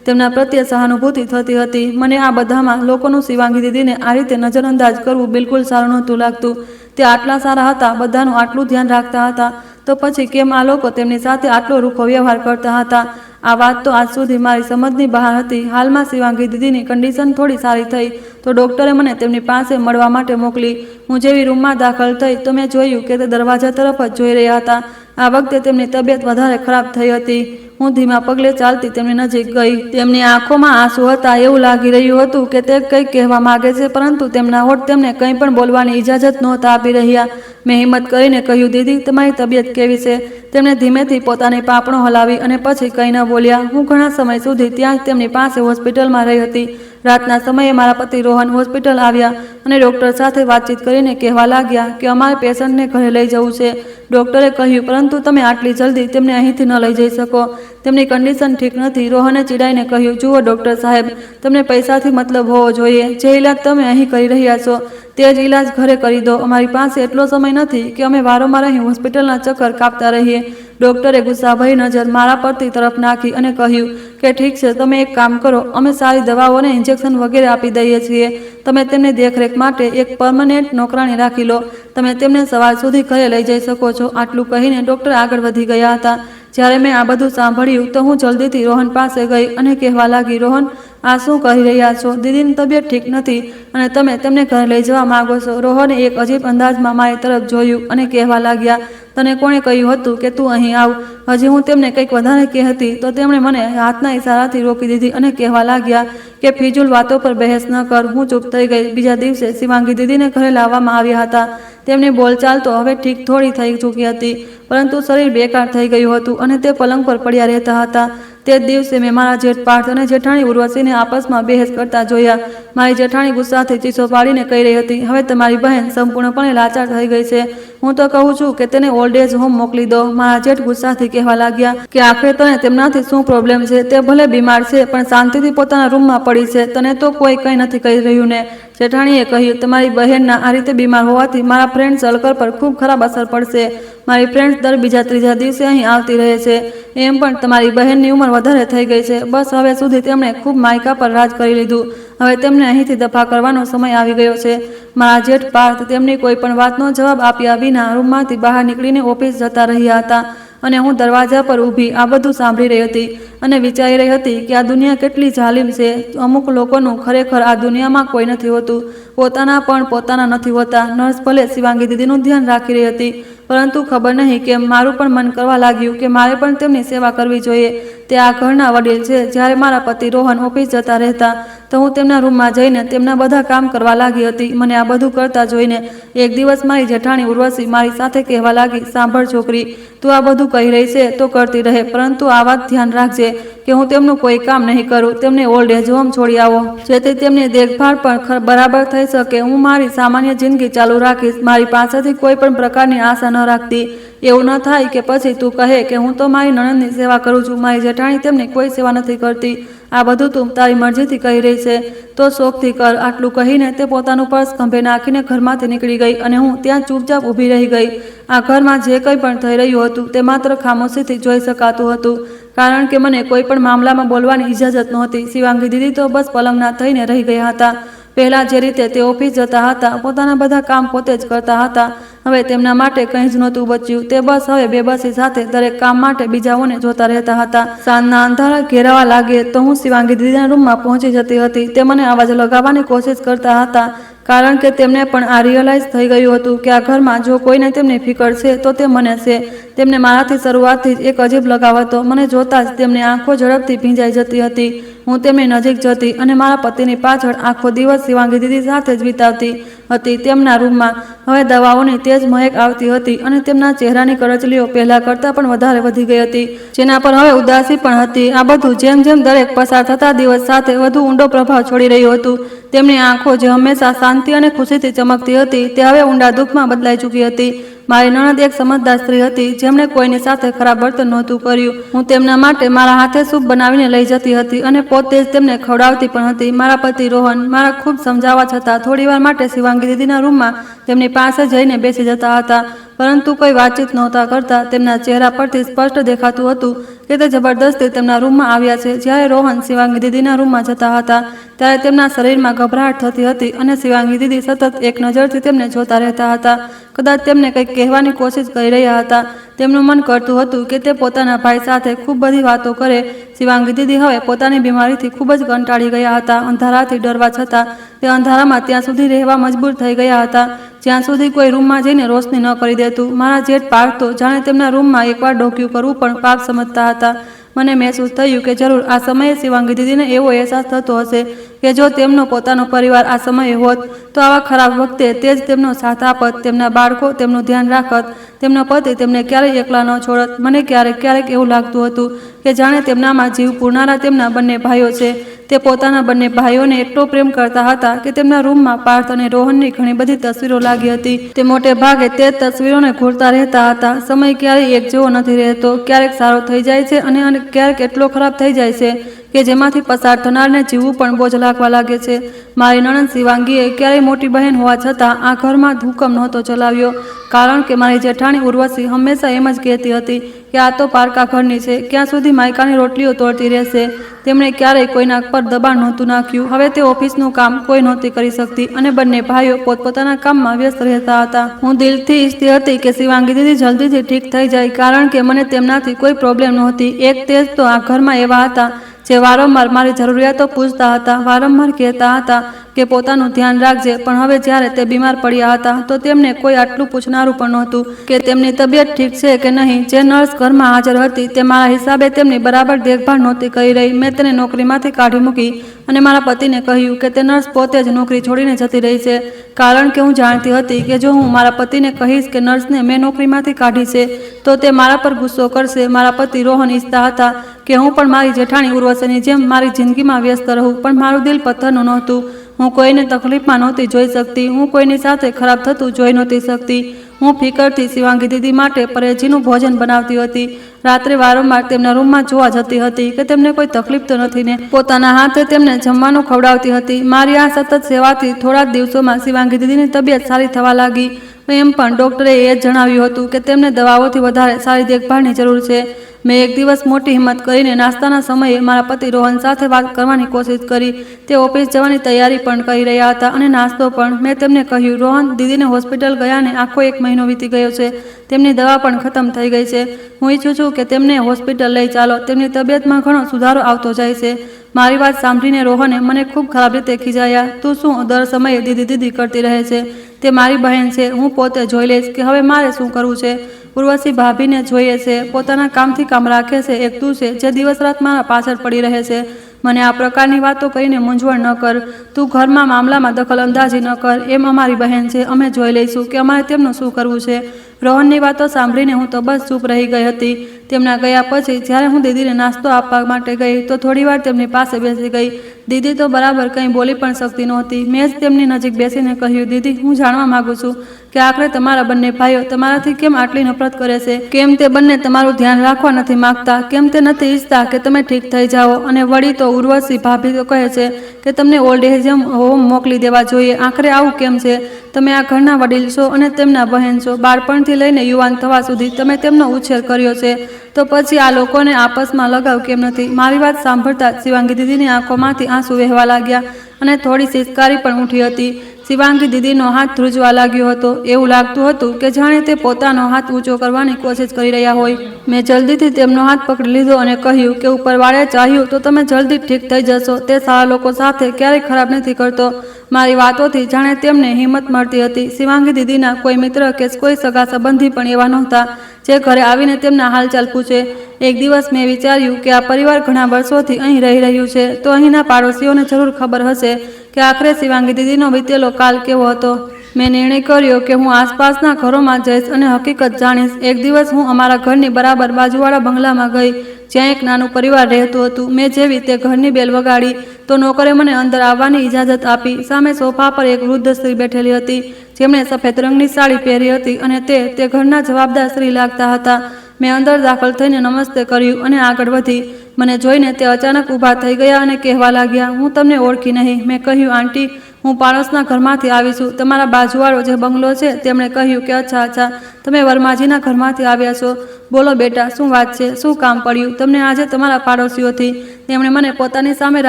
તેમના પ્રત્યે સહાનુભૂતિ થતી હતી. મને આ બધામાં લોકોનું શિવાંગી દીદીને આ રીતે નજરઅંદાજ કરવું બિલકુલ સારું નહોતું લાગતું. તે આટલા સારા હતા, બધાનું આટલું ધ્યાન રાખતા હતા, તો પછી કેમ આ લોકો તેમની સાથે આટલો રૂખો વ્યવહાર કરતા હતા? આ વાત તો આજ સુધી મારી સમજની બહાર હતી. હાલમાં શિવાંગી દીદીની કન્ડિશન થોડી સારી થઈ તો ડૉક્ટરે મને તેમની પાસે મળવા માટે મોકલી. હું જેવી રૂમમાં દાખલ થઈ તો મેં જોયું કે તે દરવાજા તરફ જ જોઈ રહ્યા હતા. આ વખતે તેમની તબિયત વધારે ખરાબ થઈ હતી. હું ધીમા પગલે ચાલતી તેમની નજીક ગઈ. તેમની આંખોમાં આંસુ હતા. એવું લાગી રહ્યું હતું કે તે કંઈક કહેવા માંગે છે, પરંતુ તેમના હોઠ તેમને કંઈ પણ બોલવાની ઇજાજત નહોતા આપી રહ્યા. મેં હિંમત કરીને કહ્યું, દીદી, તમારી તબિયત કેવી છે? તેમણે ધીમેથી પોતાની પાંપણો હલાવી અને પછી કંઈ ન બોલ્યા. હું ઘણા સમય સુધી ત્યાં જ તેમની પાસે હોસ્પિટલમાં રહી હતી. રાતના સમયે મારા પતિ રોહન હોસ્પિટલ આવ્યા અને ડૉક્ટર સાથે વાતચીત કરીને કહેવા લાગ્યા કે અમારે પેશન્ટને ઘરે લઈ જવું છે. ડૉક્ટરે કહ્યું, પરંતુ તમે આટલી જલ્દી તેમને અહીંથી ન લઈ જઈ શકો, તેમની કન્ડિશન ઠીક નથી. રોહને ચીડાઈને કહ્યું, જુઓ ડૉક્ટર સાહેબ, તમને પૈસાથી મતલબ હોવો જોઈએ. જે ઇલાજ તમે અહીં કરી રહ્યા છો તે જ ઇલાજ ઘરે કરી દો. અમારી પાસે એટલો સમય નથી કે અમે વારંવાર અહીં હોસ્પિટલના ચક્કર કાપતા રહીએ. ડૉક્ટરે ગુસ્સાભરી નજર મારા પતિ તરફ નાખી અને કહ્યું કે ઠીક છે, તમે એક કામ કરો, અમે સારી દવાઓ અને ઇન્જેક્શન વગેરે આપી દઈએ છીએ. તમે તેમની દેખરેખ માટે એક પરમનન્ટ નોકરાણી રાખી લો. તમે તેમને સવાર સુધી ઘરે લઈ જઈ શકો છો. આટલું કહીને ડૉક્ટર આગળ વધી ગયા હતા. જ્યારે મેં આ બધું સાંભળ્યું તો હું જલ્દીથી રોહન પાસે ગઈ અને કહેવા લાગી, રોહન, આ શું કહી રહ્યા છો? દીદીની તબિયત ઠીક નથી અને તમે તેમને ઘરે લઈ જવા માંગો છો? રોહને એક અજીબ અંદાજમાં મારી તરફ જોયું અને કહેવા લાગ્યા, તને કોણે કહ્યું હતું કે તું અહીં આવ? હજી હું તેમને કંઈક વધારે કહેતી તો તેમણે મને હાથના ઇશારાથી રોકી દીધી અને કહેવા લાગ્યા કે ફિજૂલ વાતો પર બહેસ ન કર. હું ચૂપ થઈ ગઈ. બીજા દિવસે શિવાંગી દીદીને ઘરે લાવવામાં આવ્યા હતા. તેમની બોલચાલ તો હવે ઠીક થોડી થઈ ચૂકી હતી, પરંતુ શરીર બેકાર થઈ ગયું હતું અને તે પલંગ પર પડ્યા રહેતા હતા. તે જ દિવસે મેં મારા જેઠ પાર્થ અને જેઠાણી ઉર્વશીને આપસમાં બહેસ કરતા જોયા. મારી જેઠાણી ગુસ્સાથી ચીસો પાડીને કહી રહી હતી, હવે તમારી બહેન સંપૂર્ણપણે લાચાર થઈ ગઈ છે. હું તો કહું છું કે તેને ઓલ્ડ એજ હોમ મોકલી દો. મારા જેઠ ગુસ્સાથી કહેવા લાગ્યા કે આખરે તને તેમનાથી શું પ્રોબ્લેમ છે? તે ભલે બીમાર છે પણ શાંતિથી પોતાના રૂમમાં પડી છે, તને તો કોઈ કંઈ નથી કહી રહ્યું ને? જેઠાણીએ કહ્યું, તમારી બહેનના આ રીતે બીમાર હોવાથી મારા ફ્રેન્ડ સર્કલ પર ખૂબ ખરાબ અસર પડશે. મારી ફ્રેન્ડ્સ દર બીજા ત્રીજા દિવસે અહીં આવતી રહે છે. એમ પણ તમારી બહેનની ઉંમર વધારે થઈ ગઈ છે. બસ હવે સુધી તેમણે ખૂબ માયકા પર રાજ કરી લીધું. હવે તેમને અહીંથી દફા કરવાનો સમય આવી ગયો છે. મારા જેઠ પાર્થ તેમની કોઈ પણ વાતનો જવાબ આપ્યા વિના રૂમમાંથી બહાર નીકળીને ઓફિસ જતા રહ્યા હતા અને હું દરવાજા પર ઊભી આ બધું સાંભળી રહી હતી અને વિચારી રહી હતી કે આ દુનિયા કેટલી જાલિમ છે. અમુક લોકોનું ખરેખર આ દુનિયામાં કોઈ નથી હોતું. પોતાના પણ પોતાના નથી હોતા. નર્સ ભલે શિવાંગી દીદીનું ધ્યાન રાખી રહી હતી, પરંતુ ખબર નહીં કેમ મારું પણ મન કરવા લાગ્યું કે મારે પણ તેમની સેવા કરવી જોઈએ. તે આ ઘરના વડીલ છે. જ્યારે મારા પતિ રોહન ઓફિસ જતા રહેતા તો હું તેમના રૂમમાં જઈને તેમના બધા કામ કરવા લાગી હતી. મને આ બધું કરતા જોઈને એક દિવસ મારી જેઠાણી ઉર્વશી મારી સાથે કહેવા લાગી, સાંભળ છોકરી, તું આ બધું કહી રહી છે તો કરતી રહે, પરંતુ આ વાત ધ્યાન રાખજે કે હું તેમનું કોઈ કામ નહીં કરું. તેમને ઓલ્ડ એજ હોમ છોડી આવો, જેથી તેમની દેખભાળ પણ બરાબર થઈ શકે. હું મારી સામાન્ય જિંદગી ચાલુ રાખીશ. મારી પાસેથી કોઈ પણ પ્રકારની આશા ન રાખતી. એવું ન થાય કે પછી તું કહે કે હું તો મારી નણંદની સેવા કરું છું, મારી જેઠાણી તેમની કોઈ સેવા નથી કરતી. આ બધું તું તારી મરજીથી કહી રહી છે તો શોખથી કર. આટલું કહીને તે પોતાનું પર્સ ખંભે નાખીને ઘરમાંથી નીકળી ગઈ અને હું ત્યાં ચૂપચાપ ઊભી રહી ગઈ. આ ઘરમાં જે કંઈ પણ થઈ રહ્યું હતું તે માત્ર ખામોશીથી જોઈ શકાતું હતું, કારણ કે મને કોઈ પણ મામલામાં બોલવાની ઇજાજત નહોતી. શિવાંગી દીદી તો બસ પલંગના થઈને રહી ગયા હતા. પહેલાં જે રીતે તે ઓફિસ જતા હતા, પોતાના બધા કામ પોતે જ કરતા હતા, હવે તેમના માટે કંઈ જ નહોતું બચ્યું. તે બસ હવે બેબસી સાથે દરેક કામ માટે બીજાઓને જોતા રહેતા હતા. સાંજના અંધારા ઘેરાવા લાગે તો હું શિવાંગી દીદીના રૂમમાં પહોંચી જતી હતી. તે મને અવાજ લગાવવાની કોશિશ કરતા હતા, કારણ કે તેમને પણ આ રિયલાઇઝ થઈ ગયું હતું કે આ ઘરમાં જો કોઈને તેમની ફિકર છે તો તે મને છે. તેમને મારાથી શરૂઆતથી જ એક અજીબ લગાવ હતો. મને જોતાં જ તેમની આંખો ઝડપથી ભીંજાઈ જતી હતી. હું તેમની નજીક જતી અને મારા પતિની પાછળ આખો દિવસ શિવાંગી દીદી સાથે જ વિતાવતી હતી. તેમના રૂમમાં હવે દવાઓની તેજ મહેક આવતી હતી અને તેમના ચહેરાની કરચલીઓ પહેલા કરતાં પણ વધારે વધી ગઈ હતી, જેના પર હવે ઉદાસી પણ હતી. આ બધું જેમ જેમ દરેક પસાર થતા દિવસ સાથે વધુ ઊંડો પ્રભાવ છોડી રહ્યું હતું. તેમની આંખો જે હંમેશા શાંતિ અને ખુશીથી ચમકતી હતી તે હવે ઊંડા દુઃખમાં બદલાઈ ચૂકી હતી. મારી નણંદ એક સમજદાર સ્ત્રી હતી, જેમણે કોઈની સાથે ખરાબ વર્તન નહોતું કર્યું. હું તેમના માટે મારા હાથે સૂપ બનાવીને લઈ જતી હતી અને પોતે જ તેમને ખવડાવતી પણ હતી. મારા પતિ રોહન મારા ખૂબ સમજાવવા છતાં થોડીવાર માટે શિવાંગી દીદીના રૂમમાં તેમની પાસે જઈને બેસી જતા હતા, પરંતુ કોઈ વાતચીત નહોતા કરતા. તેમના ચહેરા પરથી સ્પષ્ટ દેખાતું હતું કે તે જબરદસ્તી તેમના રૂમમાં આવ્યા છે. જ્યારે રોહન શિવાંગી દીદીના રૂમમાં જતા હતા ત્યારે તેમના શરીરમાં ગભરાટ થતી હતી અને શિવાંગી દીદી સતત એક નજરથી તેમને જોતા રહેતા હતા. કદાચ તેમને કંઈક કહેવાની કોશિશ કરી રહ્યા હતા. તેમનું મન કરતું હતું કે તે પોતાના ભાઈ સાથે ખૂબ બધી વાતો કરે. શિવાંગી દીદી હવે પોતાની બીમારીથી ખૂબ જ કંટાળી ગયા હતા. અંધારાથી ડરવા છતાં તે અંધારામાં ત્યાં સુધી રહેવા મજબૂર થઈ ગયા હતા જ્યાં સુધી કોઈ રૂમમાં જઈને રોશની ન કરી દેતું. મારા જેઠ પાર્થ તો જાણે તેમના રૂમમાં એકવાર ડોક્યું કરવું પણ પાપ સમજતા હતા. મને મહેસૂસ થયું કે જરૂર આ સમયે શિવાંગી દીદીને એવો અહેસાસ થતો હશે કે જો તેમનો પોતાનો પરિવાર આ સમયે હોત તો આવા ખરાબ વખતે તે જ તેમનો સાથ આપત, તેમના બાળકો તેમનું ધ્યાન રાખત, તેમનો પતિ તેમને ક્યારેય એકલા ન છોડત. મને ક્યારેક એવું લાગતું હતું કે જાણે તેમનામાં જીવ પૂરનારા તેમના બંને ભાઈઓ છે. તે પોતાના બંને ભાઈઓને એટલો પ્રેમ કરતા હતા કે તેમના રૂમમાં પાર્થ અને રોહનની ઘણી બધી તસવીરો લાગી હતી. તે મોટે ભાગે તે તસવીરોને ઘૂરતા રહેતા હતા. સમય ક્યારેય એક જેવો નથી રહેતો. ક્યારેક સારો થઈ જાય છે અને ક્યારેક એટલો ખરાબ થઈ જાય છે કે જેમાંથી પસાર થનારને જીવવું પણ બોજ લાગવા લાગે છે. મારી નણંદ શિવાંગીએ ક્યારેય મોટી બહેન હોવા છતાં આ ઘરમાં હુકમ નહોતો ચલાવ્યો, કારણ કે મારી જેઠાણી ઉર્વશી હંમેશા એમ જ કહેતી હતી કે આ તો પારકા ઘરની છે, ક્યાં સુધી માયકાની રોટલીઓ તોડતી રહેશે. તેમણે ક્યારેય કોઈના પર દબાણ નહોતું નાખ્યું. હવે તે ઓફિસનું કામ કોઈ નહોતી કરી શકતી અને બંને ભાઈઓ પોતપોતાના કામમાં વ્યસ્ત રહેતા હતા. હું દિલથી ઈચ્છતી હતી કે શિવાંગી દીદી જલ્દીથી ઠીક થઈ જાય, કારણ કે મને તેમનાથી કોઈ પ્રોબ્લેમ નહોતી. એક તેજ તો આ ઘરમાં એવા હતા જે વારંવાર મારી જરૂરિયાતો પૂછતા હતા, વારંવાર કહેતા હતા કે પોતાનું ધ્યાન રાખજે. પણ હવે જ્યારે તે બીમાર પડ્યા હતા તો તેમને કોઈ આટલું પૂછનારું પણ નહોતું કે તેમની તબિયત ઠીક છે કે નહીં. જે નર્સ ઘરમાં હાજર હતી તે મારા હિસાબે તેમની બરાબર દેખભાળ નહોતી કરી રહી. મેં તેને નોકરીમાંથી કાઢી મૂકી અને મારા પતિને કહ્યું કે તે નર્સ પોતે જ નોકરી છોડીને જતી રહી છે, કારણ કે હું જાણતી હતી કે જો હું મારા પતિને કહીશ કે નર્સને મેં નોકરીમાંથી કાઢી છે તો તે મારા પર ગુસ્સો કરશે. મારા પતિ રોહન ઈચ્છતા હતા કે હું પણ મારી જેઠાણી ઉર્વશીની જેમ મારી જિંદગીમાં વ્યસ્ત રહું, પણ મારું દિલ પથ્થરનું નહોતું. હું કોઈને તકલીફમાં નહોતી જોઈ શકતી. હું કોઈની સાથે ખરાબ થતું જોઈ નહોતી શકતી. હું ફિકરથી શિવાંગી દીદી માટે પરેજીનું ભોજન બનાવતી હતી. રાત્રે વારંવાર તેમના રૂમમાં જોવા જતી હતી કે તેમને કોઈ તકલીફ તો નથી ને. પોતાના હાથે તેમને જમવાનું ખવડાવતી હતી. મારી આ સતત સેવાથી થોડા જ દિવસોમાં શિવાંગી દીદીની તબિયત સારી થવા લાગી. એમ પણ ડૉક્ટરે એ જ જણાવ્યું હતું કે તેમને દવાઓથી વધારે સારી દેખભાળની જરૂર છે. મેં એક દિવસ મોટી હિંમત કરીને નાસ્તાના સમયે મારા પતિ રોહન સાથે વાત કરવાની કોશિશ કરી. તે ઓફિસ જવાની તૈયારી પણ કરી રહ્યા હતા અને નાસ્તો પણ. મેં તેમને કહ્યું, રોહન દીદીને હોસ્પિટલ ગયાને આખો 1 મહિનો વીતી ગયો છે. તેમની દવા પણ ખતમ થઈ ગઈ છે. હું ઈચ્છું છું કે તેમને હોસ્પિટલ લઈ ચાલો. તેમની તબિયતમાં ઘણો સુધારો આવતો જાય છે. મારી વાત સાંભળીને રોહને મને ખૂબ ખરાબ રીતે ખીજાયા. તું શું દર સમયે દીદી દીદી કરતી રહે છે? તે મારી બહેન છે. હું પોતે જોઈ લઈશ કે હવે મારે શું કરવું છે. ઉર્વશી ભાભીને જોઈએ છે, પોતાના કામથી કામ રાખે છે. એક તું છે જે દિવસ રાત મારા પાછળ પડી રહે છે. મને આ પ્રકારની વાતો કહીને મૂંઝવણ ન કર. તું ઘરમાં મામલામાં દખલ અંદાજી ન કર. એમ અમારી બહેન છે, અમે જોઈ લઈશું કે અમારે તેમનું શું કરવું છે. રોહનની વાતો સાંભળીને હું તો બસ ચૂપ રહી ગઈ હતી. તેમના ગયા પછી જ્યારે હું દીદીને નાસ્તો આપવા માટે ગઈ તો થોડીવાર તેમની પાસે બેસી ગઈ. દીદી તો બરાબર કંઈ બોલી પણ શકતી નહોતી. મેં જ તેમની નજીક બેસીને કહ્યું, દીદી, હું જાણવા માગું છું કે આખરે તમારા બંને ભાઈઓ તમારાથી કેમ આટલી નફરત કરે છે? કેમ તે બંને તમારું ધ્યાન રાખવા નથી માગતા? કેમ તે નથી ઈચ્છતા કે તમે ઠીક થઈ જાઓ? અને વળી તો ઉર્વશી ભાભી તો કહે છે કે તમને ઓલ્ડ એજ હોમ મોકલી દેવા જોઈએ. આખરે આવું કેમ છે? તમે આ ઘરના વડીલ છો અને તેમના બહેન છો. બાળપણથી લઈને યુવાન થવા સુધી તમે તેમનો ઉછેર કર્યો છે, તો પછી આ લોકોને આપસમાં લગાવ કેમ નથી? મારી વાત સાંભળતા શિવાંગી દીદીની આંખોમાંથી આંસુ વહેવા લાગ્યા અને થોડી સિસકારી પણ ઉઠી હતી. શિવાંગી દીદીનો હાથ ધ્રુજવા લાગ્યો હતો. એવું લાગતું હતું કે જાણે તે પોતાનો હાથ ઊંચો કરવાની કોશિશ કરી રહ્યા હોય. મેં જલ્દીથી તેમનો હાથ પકડી લીધો અને કહ્યું કે ઉપરવાળાએ ચાહ્યું તો તમે જલ્દી ઠીક થઈ જશો. તે સારા લોકો સાથે ક્યારેય ખરાબ નથી કરતો. મારી વાતોથી જાણે તેમને હિંમત મળતી હતી. શિવાંગી દીદીના કોઈ મિત્ર કે કોઈ સગા સંબંધી પણ એવા નહોતા જે ઘરે આવીને તેમના હાલચાલ પૂછે. એક દિવસ મેં વિચાર્યું કે આ પરિવાર ઘણા વર્ષોથી અહીં રહી રહ્યું છે તો અહીંના પાડોશીઓને જરૂર ખબર હશે કે આખરે શિવાંગી દીદીનો વીતેલો કાલ કેવો હતો. મેં નિર્ણય કર્યો કે હું આસપાસના ઘરોમાં જઈશ અને હકીકત જાણીશ. એક દિવસ હું અમારા ઘરની બરાબર બાજુવાળા બંગલામાં ગઈ જ્યાં એક નાનું પરિવાર રહેતું હતું. મેં જેવી તે ઘરની બેલ વગાડી તો નોકરે મને અંદર આવવાની ઇજાજત આપી. સામે સોફા પર એક વૃદ્ધ સ્ત્રી બેઠેલી હતી જેમણે સફેદ રંગની સાડી પહેરી હતી અને તે ઘરના જવાબદાર સ્ત્રી લાગતા હતા. મેં અંદર દાખલ થઈને નમસ્તે કર્યું અને આગળ વધી. મને જોઈને તે અચાનક ઊભા થઈ ગયા અને કહેવા લાગ્યા, હું તમને ઓળખી નહીં. મેં કહ્યું, આંટી, હું પાડોશના ઘરમાંથી આવી છું. તમારા બાજુવાળો જે બંગલો છે. તેમણે કહ્યું કે અચ્છા, તમે વર્માજીના ઘરમાંથી આવ્યા છો. બોલો બેટા, શું વાત છે? શું કામ પડ્યું તમને આજે તમારા પાડોશીઓથી? તેમણે મને પોતાની સામે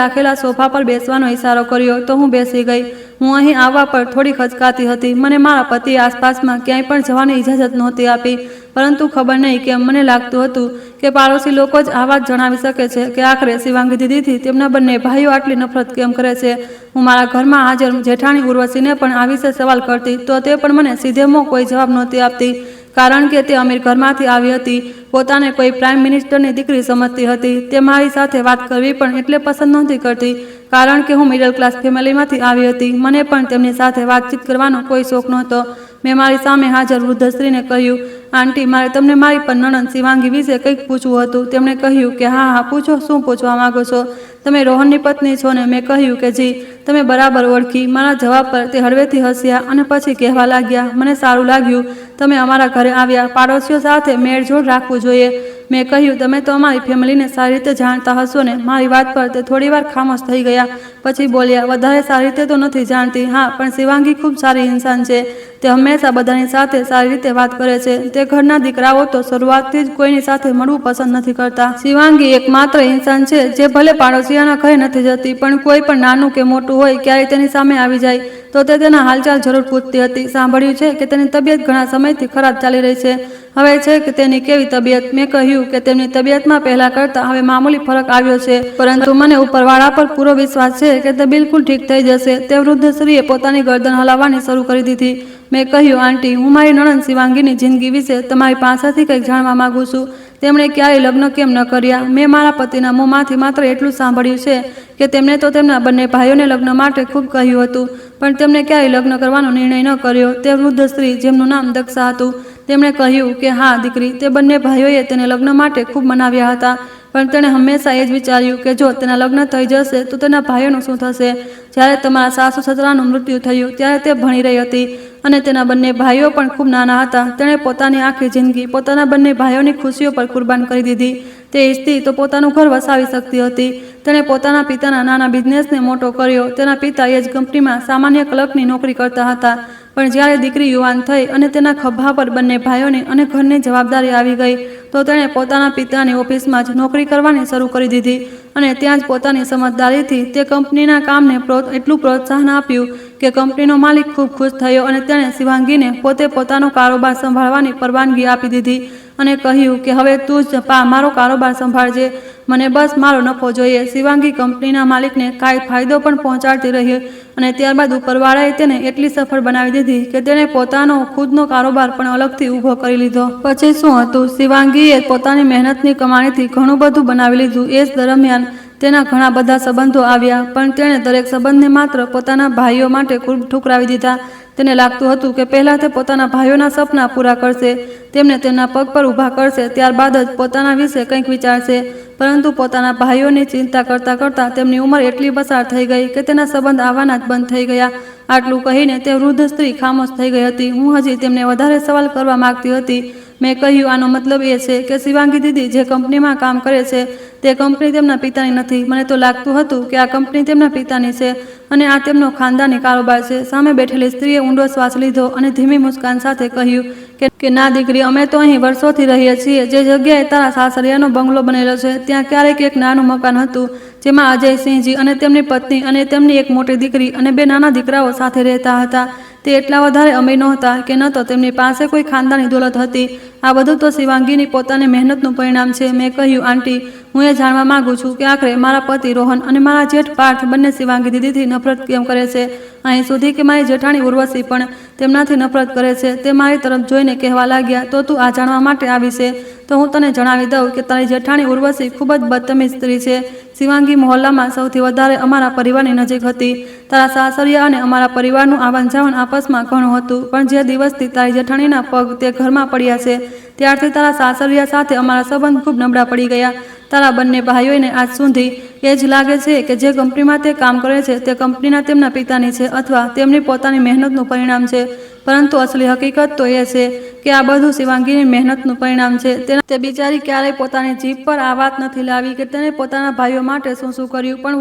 રાખેલા સોફા પર બેસવાનો ઇશારો કર્યો તો હું બેસી ગઈ. હું અહીં આવવા પર થોડી ખચકાતી હતી. મને મારા પતિએ આસપાસમાં ક્યાંય પણ જવાની ઇજાજત નહોતી આપી. પરંતુ ખબર નહીં કેમ મને લાગતું હતું કે પાડોશી લોકો જ આ વાત જણાવી શકે છે કે આખરે શિવાંગી દીદીથી તેમના બંને ભાઈઓ આટલી નફરત કેમ કરે છે. હું મારા ઘરમાં હાજર જેઠાણી ઉર્વશીને પણ આ વિશે સવાલ કરતી તો તે પણ મને સીધે મોં કોઈ જવાબ નહોતી આપતી. કારણ કે તે અમીર ઘરમાંથી આવી હતી. પોતાને કોઈ પ્રાઇમ મિનિસ્ટરની દીકરી સમજતી હતી. તે મારી સાથે વાત કરવી પણ એટલે પસંદ નહોતી કરતી કારણ કે હું મિડલ ક્લાસ ફેમિલીમાંથી આવી હતી. મને પણ તેમની સાથે વાતચીત કરવાનો કોઈ શોખ નહોતો. મેં મારી સામે હાજર વૃદ્ધ સ્ત્રીને કહ્યું, આંટી, મારે તમને મારી પણ નણંદ શિવાંગી વિશે કંઈક પૂછવું હતું. તેમણે કહ્યું કે હા, પૂછો. શું પૂછવા માંગો છો? તમે રોહનની પત્ની છો ને? મેં કહ્યું કે જી. તમે બરાબર ઓળખી. મારા જવાબ પર તે હળવેથી હસ્યા અને પછી કહેવા લાગ્યા, મને સારું લાગ્યું તમે અમારા ઘરે આવ્યા. પાડોશીઓ સાથે મેળજોડ રાખવું જોઈએ. મેં કહ્યું, તમે તો અમારી ફેમિલીને સારી રીતે જાણતા હશો ને? મારી વાત પર તે થોડીવાર ખામોશ થઈ ગયા. પછી બોલ્યા, વધારે સારી રીતે તો નથી જાણતી. હા, પણ શિવાંગી ખૂબ સારી ઇન્સાન છે. તે હંમેશા બધાની સાથે સારી રીતે વાત કરે છે. તે ઘરના દીકરાઓ તો શરૂઆતથી જ કોઈની સાથે મળવું પસંદ નથી કરતા. શિવાંગી એકમાત્ર ઇન્સાન છે જે ભલે પાડોશિયાના ઘરે નથી જતી પણ કોઈ પણ નાનું કે મોટું હોય ક્યારેય તેની સામે આવી જાય તો તે તેના હાલચાલ જરૂર પૂછતી હતી. સાંભળ્યું છે કે તેની તબિયત ઘણા સમયથી ખરાબ ચાલી રહી છે. હવે છે કે તેની કેવી તબિયત? મેં કહ્યું કે તેમની તબિયતમાં પહેલા કરતાં હવે મામૂલી ફરક આવ્યો છે, પરંતુ મને ઉપરવાળા પર પૂરો વિશ્વાસ છે કે તે બિલકુલ ઠીક થઈ જશે. તે વૃદ્ધ સ્ત્રીએ પોતાની ગરદન હલાવવાની શરૂ કરી દીધી. મેં કહ્યું, આંટી, હું મારી નણંદ શિવાંગીની જિંદગી વિશે તમારી પાસેથી કંઈક જાણવા માંગુ છું. તેમણે ક્યારેય લગ્ન કેમ ન કર્યા? મેં મારા પતિના મોંમાંથી માત્ર એટલું સાંભળ્યું છે કે તેમણે તો તેમના બંને ભાઈઓને લગ્ન માટે ખૂબ કહ્યું હતું પણ તેમણે ક્યારેય લગ્ન કરવાનો નિર્ણય ન કર્યો. તે વૃદ્ધ સ્ત્રી, જેમનું નામ દક્ષા હતું, તેમણે કહ્યું કે હા દીકરી, તે બંને ભાઈઓએ તેને લગ્ન માટે ખૂબ મનાવ્યા હતા પણ તેણે હંમેશા એ જ વિચાર્યું કે જો તેના લગ્ન થઈ જશે તો તેના ભાઈઓનું શું થશે? જ્યારે તમારા સાસુ સસરાનું મૃત્યુ થયું ત્યારે તે ભણી રહી હતી અને તેના બંને ભાઈઓ પણ ખૂબ નાના હતા. તેણે પોતાની આખી જિંદગી પોતાના બંને ભાઈઓની ખુશીઓ પર કુરબાન કરી દીધી. તે ઈચ્છતી તો પોતાનું ઘર વસાવી શકતી હતી. તેણે પોતાના પિતાના નાના બિઝનેસને મોટો કર્યો. તેના પિતા એ જ કંપનીમાં સામાન્ય ક્લર્કની નોકરી કરતા હતા પણ જ્યારે દીકરી યુવાન થઈ અને તેના ખભા પર બંને ભાઈઓની અને ઘરની જવાબદારી આવી ગઈ તો તેણે પોતાના પિતાની ઓફિસમાં જ નોકરી કરવાની શરૂ કરી દીધી અને ત્યાં જ પોતાની સમજદારીથી તે કંપનીના કામને એટલું પ્રોત્સાહન આપ્યું કે કંપનીનો માલિક ખૂબ ખુશ થયો અને તેણે શિવાંગીને પોતે પોતાનો કારોબાર સંભાળવાની પરવાનગી આપી દીધી અને કહ્યું કે હવે તું જ મારો કારોબાર સંભાળજે. મને બસ મારો નફો જોઈએ. શિવાંગી કંપનીના માલિકને કાંઈ ફાયદો પણ પહોંચાડતી રહી અને ત્યારબાદ ઉપરવાળાએ તેને એટલી સફળ બનાવી દીધી કે તેણે પોતાનો ખુદનો કારોબાર પણ અલગથી ઊભો કરી લીધો. પછી શું હતું? શિવાંગીએ પોતાની મહેનતની કમાણીથી ઘણું બધું બનાવી લીધું. એ જ દરમિયાન તેના ઘણા બધા સંબંધો આવ્યા પણ તેણે દરેક સંબંધને માત્ર પોતાના ભાઈઓ માટે ઠુકરાવી દીધા. તેને લાગતું હતું કે પહેલાં તે પોતાના ભાઈઓના સપના પૂરા કરશે, તેમને તેમના પગ પર ઊભા કરશે, ત્યારબાદ જ પોતાના વિશે કંઈક વિચારશે. પરંતુ પોતાના ભાઈઓની ચિંતા કરતાં કરતાં તેમની ઉંમર એટલી પસાર થઈ ગઈ કે તેના સંબંધ આવવાના જ બંધ થઈ ગયા. આટલું કહીને તે વૃદ્ધ સ્ત્રી ખામોશ થઈ ગઈ હતી. હું હજી તેમને વધારે સવાલ કરવા માંગતી હતી. મેં કહ્યું, આનો મતલબ એ છે કે શિવાંગી દીદી જે કંપનીમાં કામ કરે છે તે કંપની તેમના પિતાની નથી. મને તો લાગતું હતું કે આ કંપની તેમના પિતાની છે અને આ તેમનો ખાનદાની કારોબાર છે. સામે બેઠેલી સ્ત્રીએ ઊંડો શ્વાસ લીધો અને ધીમી મુસ્કાન સાથે કહ્યું કે ના દીકરી, અમે તો અહીં વર્ષોથી રહીએ છીએ. જે જગ્યાએ તારા સાસરિયાનો બંગલો બનેલો છે ત્યાં ક્યારેક એક નાનું મકાન હતું જેમાં અજયસિંહજી અને તેમની પત્ની અને તેમની એક મોટી દીકરી અને 2 નાના દીકરાઓ સાથે રહેતા હતા. તે એટલા વધારે અમીર નહોતા કે ન તો તેમની પાસે કોઈ ખાનદાની દોલત હતી. આ બધું તો શિવાંગીની પોતાની મહેનતનું પરિણામ છે. મેં કહ્યું, આંટી, હું એ જાણવા માંગુ છું કે આખરે મારા પતિ રોહન અને મારા જેઠ પાર્થ બંને શિવાંગી દીદીથી નફરત કેમ કરે છે. અહીં સુધી કે મારી જેઠાણી ઉર્વશી પણ તેમનાથી નફરત કરે છે. તે મારી તરફ જોઈને કહેવા લાગ્યા, તો તું આ જાણવા માટે આવી છે? તો હું તને જણાવી દઉં કે તારી જેઠાણી ઉર્વશી ખૂબ જ બદતમીઝ સ્ત્રી છે. શિવાંગી મહોલ્લામાં સૌથી વધારે અમારા પરિવારની નજીક હતી. તારા સાસરિયા અને અમારા પરિવારનું આવન જાવન આપસમાં ઘણું હતું, પણ જે દિવસથી તારી જેઠાણીના પગ તે ઘરમાં પડ્યા છે ત્યારથી તારા સાસરિયા સાથે અમારા સંબંધ ખૂબ નબળા પડી ગયા. તારા બંને ભાઈઓને આજ સુધી એ જ લાગે છે કે જે કંપનીમાં તે કામ કરે છે તે કંપનીના તેમના પિતાની છે અથવા તેમની પોતાની મહેનતનું પરિણામ છે. પરંતુ અસલી હકીકત તો એ છે કે આ બધું શિવાંગીની મહેનતનું પરિણામ છે. તે બિચારી ક્યારેય પોતાની જીભ પર આ વાત નથી લાવી કે તેણે પોતાના ભાઈઓ માટે શું શું કર્યું. પણ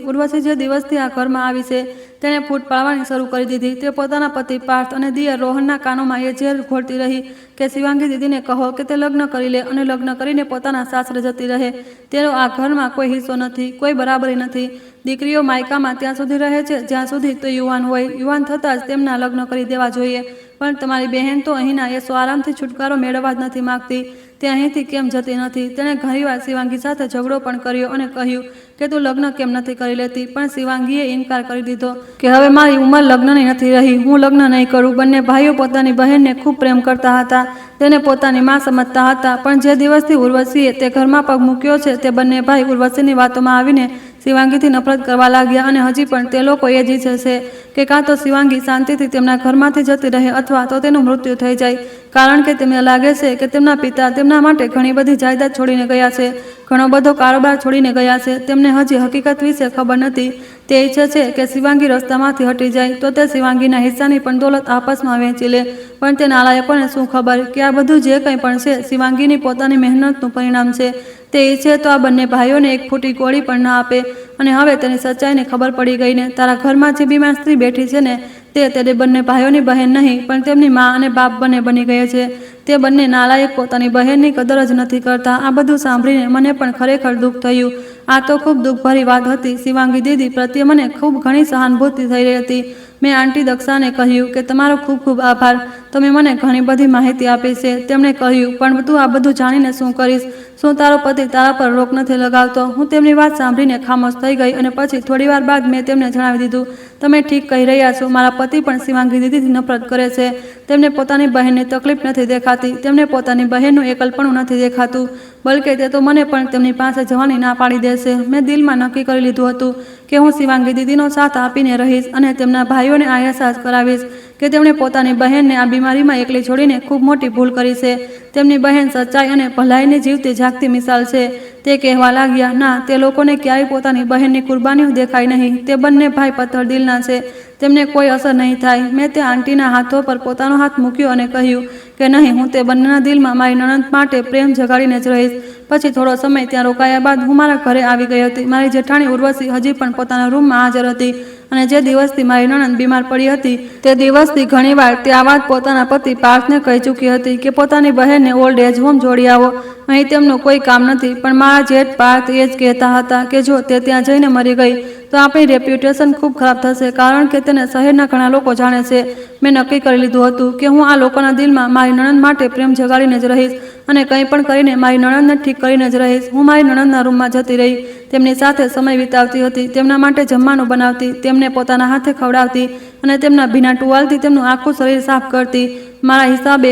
ઉર્વશી જે દિવસથી આ ઘરમાં આવી છે તેણે ફૂટ પાડવાની શરૂ કરી દીધી. તે પોતાના પતિ પાર્થ અને દિયર રોહનના કાનોમાં એ ઝેર ઘોળતી રહી કે શિવાંગી દીદીને કહો કે તે લગ્ન કરી લે અને લગ્ન કરીને પોતાના સાસરે જતી રહે. તેનો આ ઘરમાં કોઈ હિસ્સો નથી, કોઈ બરાબરી નથી. દીકરીઓ માયકામાં ત્યાં સુધી રહે છે જ્યાં સુધી તે યુવાન હોય. યુવાન થતાં જ તેમના લગ્ન કરી દેવા જોઈએ. પણ તમારી બહેન તો અહીંના એ આરામથી છુટકારો મેળવવા જ નથી માગતી. તે અહીંથી કેમ જતી નથી? તેણે ઘણીવાર શિવાંગી સાથે ઝઘડો પણ કર્યો અને કહ્યું કે તું લગ્ન કેમ નથી કરી લેતી? પણ શિવાંગીએ ઇનકાર કરી દીધો કે હવે મારી ઉંમર લગ્નની નથી રહી, હું લગ્ન નહીં કરું. બંને ભાઈઓ પોતાની બહેનને ખૂબ પ્રેમ કરતા હતા, તેને પોતાની માં સમજતા હતા. પણ જે દિવસથી ઉર્વશીએ તે ઘરમાં પગ મૂક્યો છે તે બંને ભાઈ ઉર્વશીની વાતોમાં આવીને શિવાંગીથી નફરત કરવા લાગ્યા. અને હજી પણ તે લોકો એ જ ઈચ્છે છે કે કાં તો શિવાંગી શાંતિથી તેમના ઘરમાંથી જતી રહે અથવા તો તેનું મૃત્યુ થઈ જાય. કારણ કે તેમને લાગે છે કે તેમના પિતા તેમના માટે ઘણી બધી જાયદાદ છોડીને ગયા છે, ઘણો બધો કારોબાર છોડીને ગયા છે. તેમને હજી હકીકત વિશે ખબર નથી. તે ઈચ્છે છે કે શિવાંગી રસ્તામાંથી હટી જાય તો તે શિવાંગીના હિસ્સાની પણ દોલત આપસમાં વહેંચી લે. પણ તે નાલાયકોને શું ખબર કે આ બધું જે કંઈ પણ છે શિવાંગીની પોતાની મહેનતનું પરિણામ છે. તે ઈચ્છે તો આ બંને ભાઈઓને એક ફૂટી ગોળી પણ ના આપે. અને હવે તેની સચ્ચાઈને ખબર પડી ગઈ ને. તારા ઘરમાં જે બીમાર સ્ત્રી બેઠી છે ને તે બંને ભાઈઓની બહેન નહીં પણ તેમની મા અને બાપ બંને બની ગયે છે. તે બંને નાલાયક પોતાની બહેનની કદર જ નથી કરતા. આ બધું સાંભળીને મને પણ ખરેખર દુઃખ થયું. આ તો ખૂબ દુઃખભરી વાત હતી. શિવાંગી દીદી પ્રત્યે મને ખૂબ ઘણી સહાનુભૂતિ થઈ રહી હતી. મેં આંટી દક્ષાને કહ્યું કે તમારો ખૂબ ખૂબ આભાર, તમે મને ઘણી બધી માહિતી આપી છે. તેમણે કહ્યું, પણ તું આ બધું જાણીને શું કરીશ? શું તારો પતિ તારા પર રોક નથી લગાવતો? હું તેમની વાત સાંભળીને ખામોશ થઈ ગઈ અને પછી થોડીવાર બાદ મેં તેમને જણાવી દીધું, તમે ઠીક કહી રહ્યા છો. મારા પતિ પણ શિવાંગી દીદીથી નફરત કરે છે. તેમને પોતાની બહેનની તકલીફ નથી દેખાતી, તેમને પોતાની બહેનનું એકલપણું નથી દેખાતું, બલકે તે તો મને પણ તેમની પાસે જવાની ના પાડી દેશે. મેં દિલમાં નક્કી કરી લીધું હતું કે હું શિવાંગી દીદીનો સાથ આપીને રહીશ અને તેમના ભાઈઓને આ અહેસાસ કરાવીશ કે તેમણે પોતાની બહેનને આ બીમારીમાં એકલી છોડીને ખૂબ મોટી ભૂલ કરી છે. તેમની બહેન સચ્ચાઈ અને ભલાઈની જીવતી જાગતી મિસાલ છે. તે કહેવા લાગ્યા, ના, તે લોકોને ક્યારેય પોતાની બહેનની કુરબાનીઓ દેખાય નહીં. તે બંને ભાઈ પથ્થર દિલના છે, તેમને કોઈ અસર નહીં થાય. મેં તે આંટીના હાથો પર પોતાનો હાથ મૂક્યો અને કહ્યું કે નહીં, હું તે બંનેના દિલમાં મારી નણંદ માટે પ્રેમ જગાડીને જ રહીશ. પછી થોડો સમય ત્યાં રોકાયા બાદ હું મારા ઘરે આવી ગઈ હતી. મારી જેઠાણી ઉર્વશી હજી પણ પોતાના રૂમમાં હાજર હતી અને જે દિવસથી મારી નણંદ બીમાર પડી હતી તે દિવસથી ઘણીવાર તે આ વાત પોતાના પતિ પાર્થને કહી ચૂકી હતી કે પોતાની બહેનને ઓલ્ડ એજ હોમ જોડી આવો, અહીં તેમનું કોઈ કામ નથી. પણ મારા જેઠ પાર્થ એ જ કહેતા હતા કે જો તે ત્યાં જઈને મરી ગઈ તો આપણી રેપ્યુટેશન ખૂબ ખરાબ થશે, કારણ કે તેને શહેરના ઘણા લોકો જાણે છે. મેં નક્કી કરી લીધું હતું કે હું આ લોકોના દિલમાં મારી નણંદ માટે પ્રેમ જગાડીને જ રહીશ અને કંઈ પણ કરીને મારી નણંદને ઠીક કરીને જ રહીશ. હું મારી નણંદના રૂમમાં જતી રહી, તેમની સાથે સમય વિતાવતી હતી, તેમના માટે જમવાનું બનાવતી, તેમને પોતાના હાથે ખવડાવતી અને તેમના ભીના ટુવાલથી તેમનું આખું શરીર સાફ કરતી. મારા હિસાબે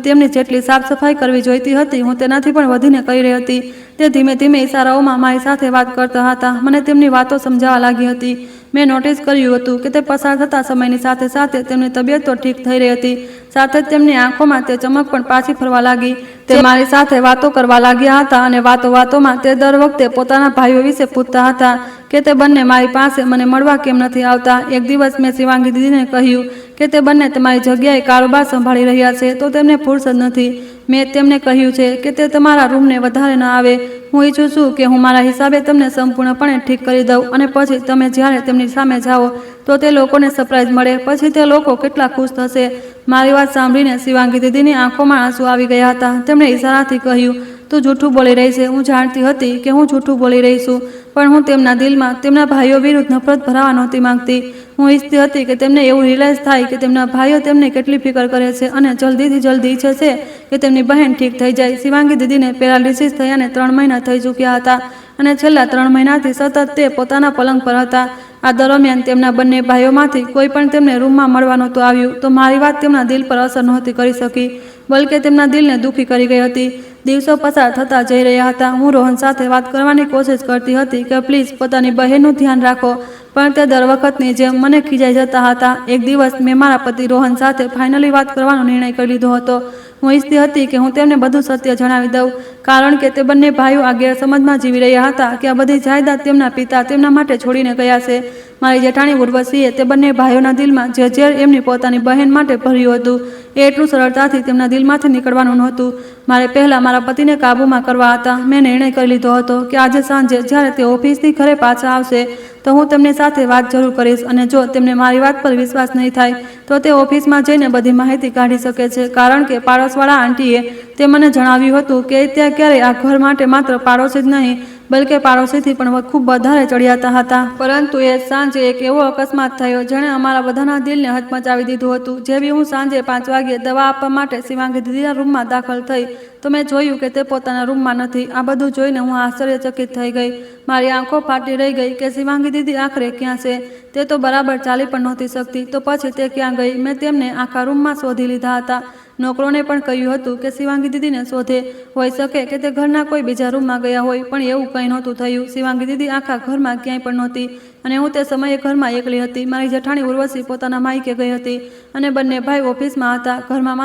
તેમની જેટલી સાફ સફાઈ કરવી જોઈતી હતી હું તેનાથી પણ વધીને કરી રહી હતી. તે ધીમે ધીમે ઇશારાઓમાં મારી સાથે વાત કરતા હતા. મને તેમની વાતો સમજાવવા લાગી હતી. મેં નોટિસ કર્યું હતું કે તે પસાર થતા સમયની સાથે સાથે તેમની તબિયત તો ઠીક થઈ રહી હતી, સાથે જ તેમની આંખોમાં તે ચમક પણ પાછી ફરવા લાગી. તે મારી સાથે વાતો કરવા લાગ્યા હતા અને વાતોમાં તે દર વખતે પોતાના ભાઈઓ વિશે પૂછતા હતા કે તે બંને મારી પાસે મને મળવા કેમ નથી આવતા. એક દિવસ મેં શિવાંગી દીદીને કહ્યું કે તે બંને તમારી જગ્યાએ કારોબાર સંભાળી રહ્યા છે તો તેમને ફુરસદ નથી. મેં તેમને કહ્યું છે કે તે તમારા રૂમને વધારે ન આવે. હું ઈચ્છું છું કે હું મારા હિસાબે તમને સંપૂર્ણપણે ઠીક કરી દઉં અને પછી તમે જ્યારે તેમની સામે જાઓ તો તે લોકોને સરપ્રાઈઝ મળે. પછી તે લોકો કેટલા ખુશ થશે. મારી વાત સાંભળીને શિવાંગી દીદીની આંખોમાં આંસુ આવી ગયા હતા. તેમણે ઈશારાથી કહ્યું, તું જૂઠું બોલી રહી છે. હું જાણતી હતી કે હું જૂઠું બોલી રહી છું. પણ હું તેમના દિલમાં તેમના ભાઈઓ વિરુદ્ધ નફરત ભરાવા નહોતી માંગતી. હું ઈચ્છતી હતી કે તેમને એવું રિયલાઇઝ થાય કે તેમના ભાઈઓ તેમને કેટલી ફિકર કરે છે અને જલ્દીથી જલ્દી ઈચ્છે છે કે તેમની બહેન ઠીક થઈ જાય. શિવાંગી દીદીને પેરાલિસિસ થયાને 3 મહિના થઈ ચૂક્યા હતા અને છેલ્લા 3 મહિનાથી સતત તે પોતાના પલંગ પર હતા. આ દરમિયાન તેમના બંને ભાઈઓમાંથી કોઈ પણ તેમને રૂમમાં મળવા નહોતું આવ્યું. તો મારી વાત તેમના દિલ પર અસર નહોતી કરી શકી, બલકે તેમના દિલને દુઃખી કરી ગઈ હતી. દિવસો પસાર થતા જઈ રહ્યા હતા. હું રોહન સાથે વાત કરવાની કોશિશ કરતી હતી કે પ્લીઝ પોતાની બહેનનું ધ્યાન રાખો, પણ તે દર વખતની જેમ મને ખીજાઈ જતા હતા. એક દિવસ મેં મારા પતિ રોહન સાથે ફાઇનલી વાત કરવાનો નિર્ણય કરી લીધો હતો. હું ઈચ્છતી હતી કે હું તેમને બધું સત્ય જણાવી દઉં, કારણ કે તે બંને ભાઈઓ આ ગેરસમજમાં જીવી રહ્યા હતા કે આ બધી જાયદાદ તેમના પિતા તેમના માટે છોડીને ગયા છે. મારી જેઠાણી ઉર્વશીએ તે બંને ભાઈઓના દિલમાં જે ઝેર એમની પોતાની બહેન માટે ભર્યું હતું એ એટલું સરળતાથી તેમના દિલમાંથી નીકળવાનું નહોતું. મારે પહેલાં મારા પતિને કાબૂમાં કરવા હતા. મેં નિર્ણય કરી લીધો હતો કે આજે સાંજે જ્યારે તે ઓફિસથી ઘરે પાછા આવશે તો હું તેમની સાથે વાત જરૂર કરીશ, અને જો તેમને મારી વાત પર વિશ્વાસ નહીં થાય તો તે ઓફિસમાં જઈને બધી માહિતી કાઢી શકે છે. કારણ કે પાડોશવાળા આંટીએ તે મને જણાવ્યું હતું કે ત્યાં ક્યારેય આ ઘર માટે માત્ર પાડોશી જ નહીં બલકે પાડોશીથી પણ ખૂબ વધારે ચડિયાતા હતા. પરંતુ એ સાંજે એક એવો અકસ્માત થયો જેણે અમારા બધાના દિલને હચમચાવી દીધું હતું. જેવી હું સાંજે 5 વાગ્યે દવા આપવા માટે શિવાંગી દીદીના રૂમમાં દાખલ થઈ તો મેં જોયું કે તે પોતાના રૂમમાં નથી. આ બધું જોઈને હું આશ્ચર્યચકિત થઈ ગઈ. મારી આંખો ફાટી રહી ગઈ કે શિવાંગી દીદી આખરે ક્યાં છે. તે તો બરાબર ચાલી પણ નહોતી શકતી, તો પછી તે ક્યાં ગઈ? મેં તેમને આખા રૂમમાં શોધી લીધા હતા. નોકરોને પણ કહ્યું હતું કે શિવાંગી દીદીને શોધે. હોઈ શકે કે તે ઘરના કોઈ બીજા રૂમમાં ગયા હોય, પણ એવું કંઈ નહોતું થયું. શિવાંગી દીદી આખા ઘરમાં ક્યાંય પણ નહોતી અને હું તે સમયે ઘરમાં એકલી હતી. મારી જેઠાણી ઉર્વશી પોતાના માયકે ગઈ હતી અને બંને ભાઈ ઓફિસમાં હતા. ઘરમાં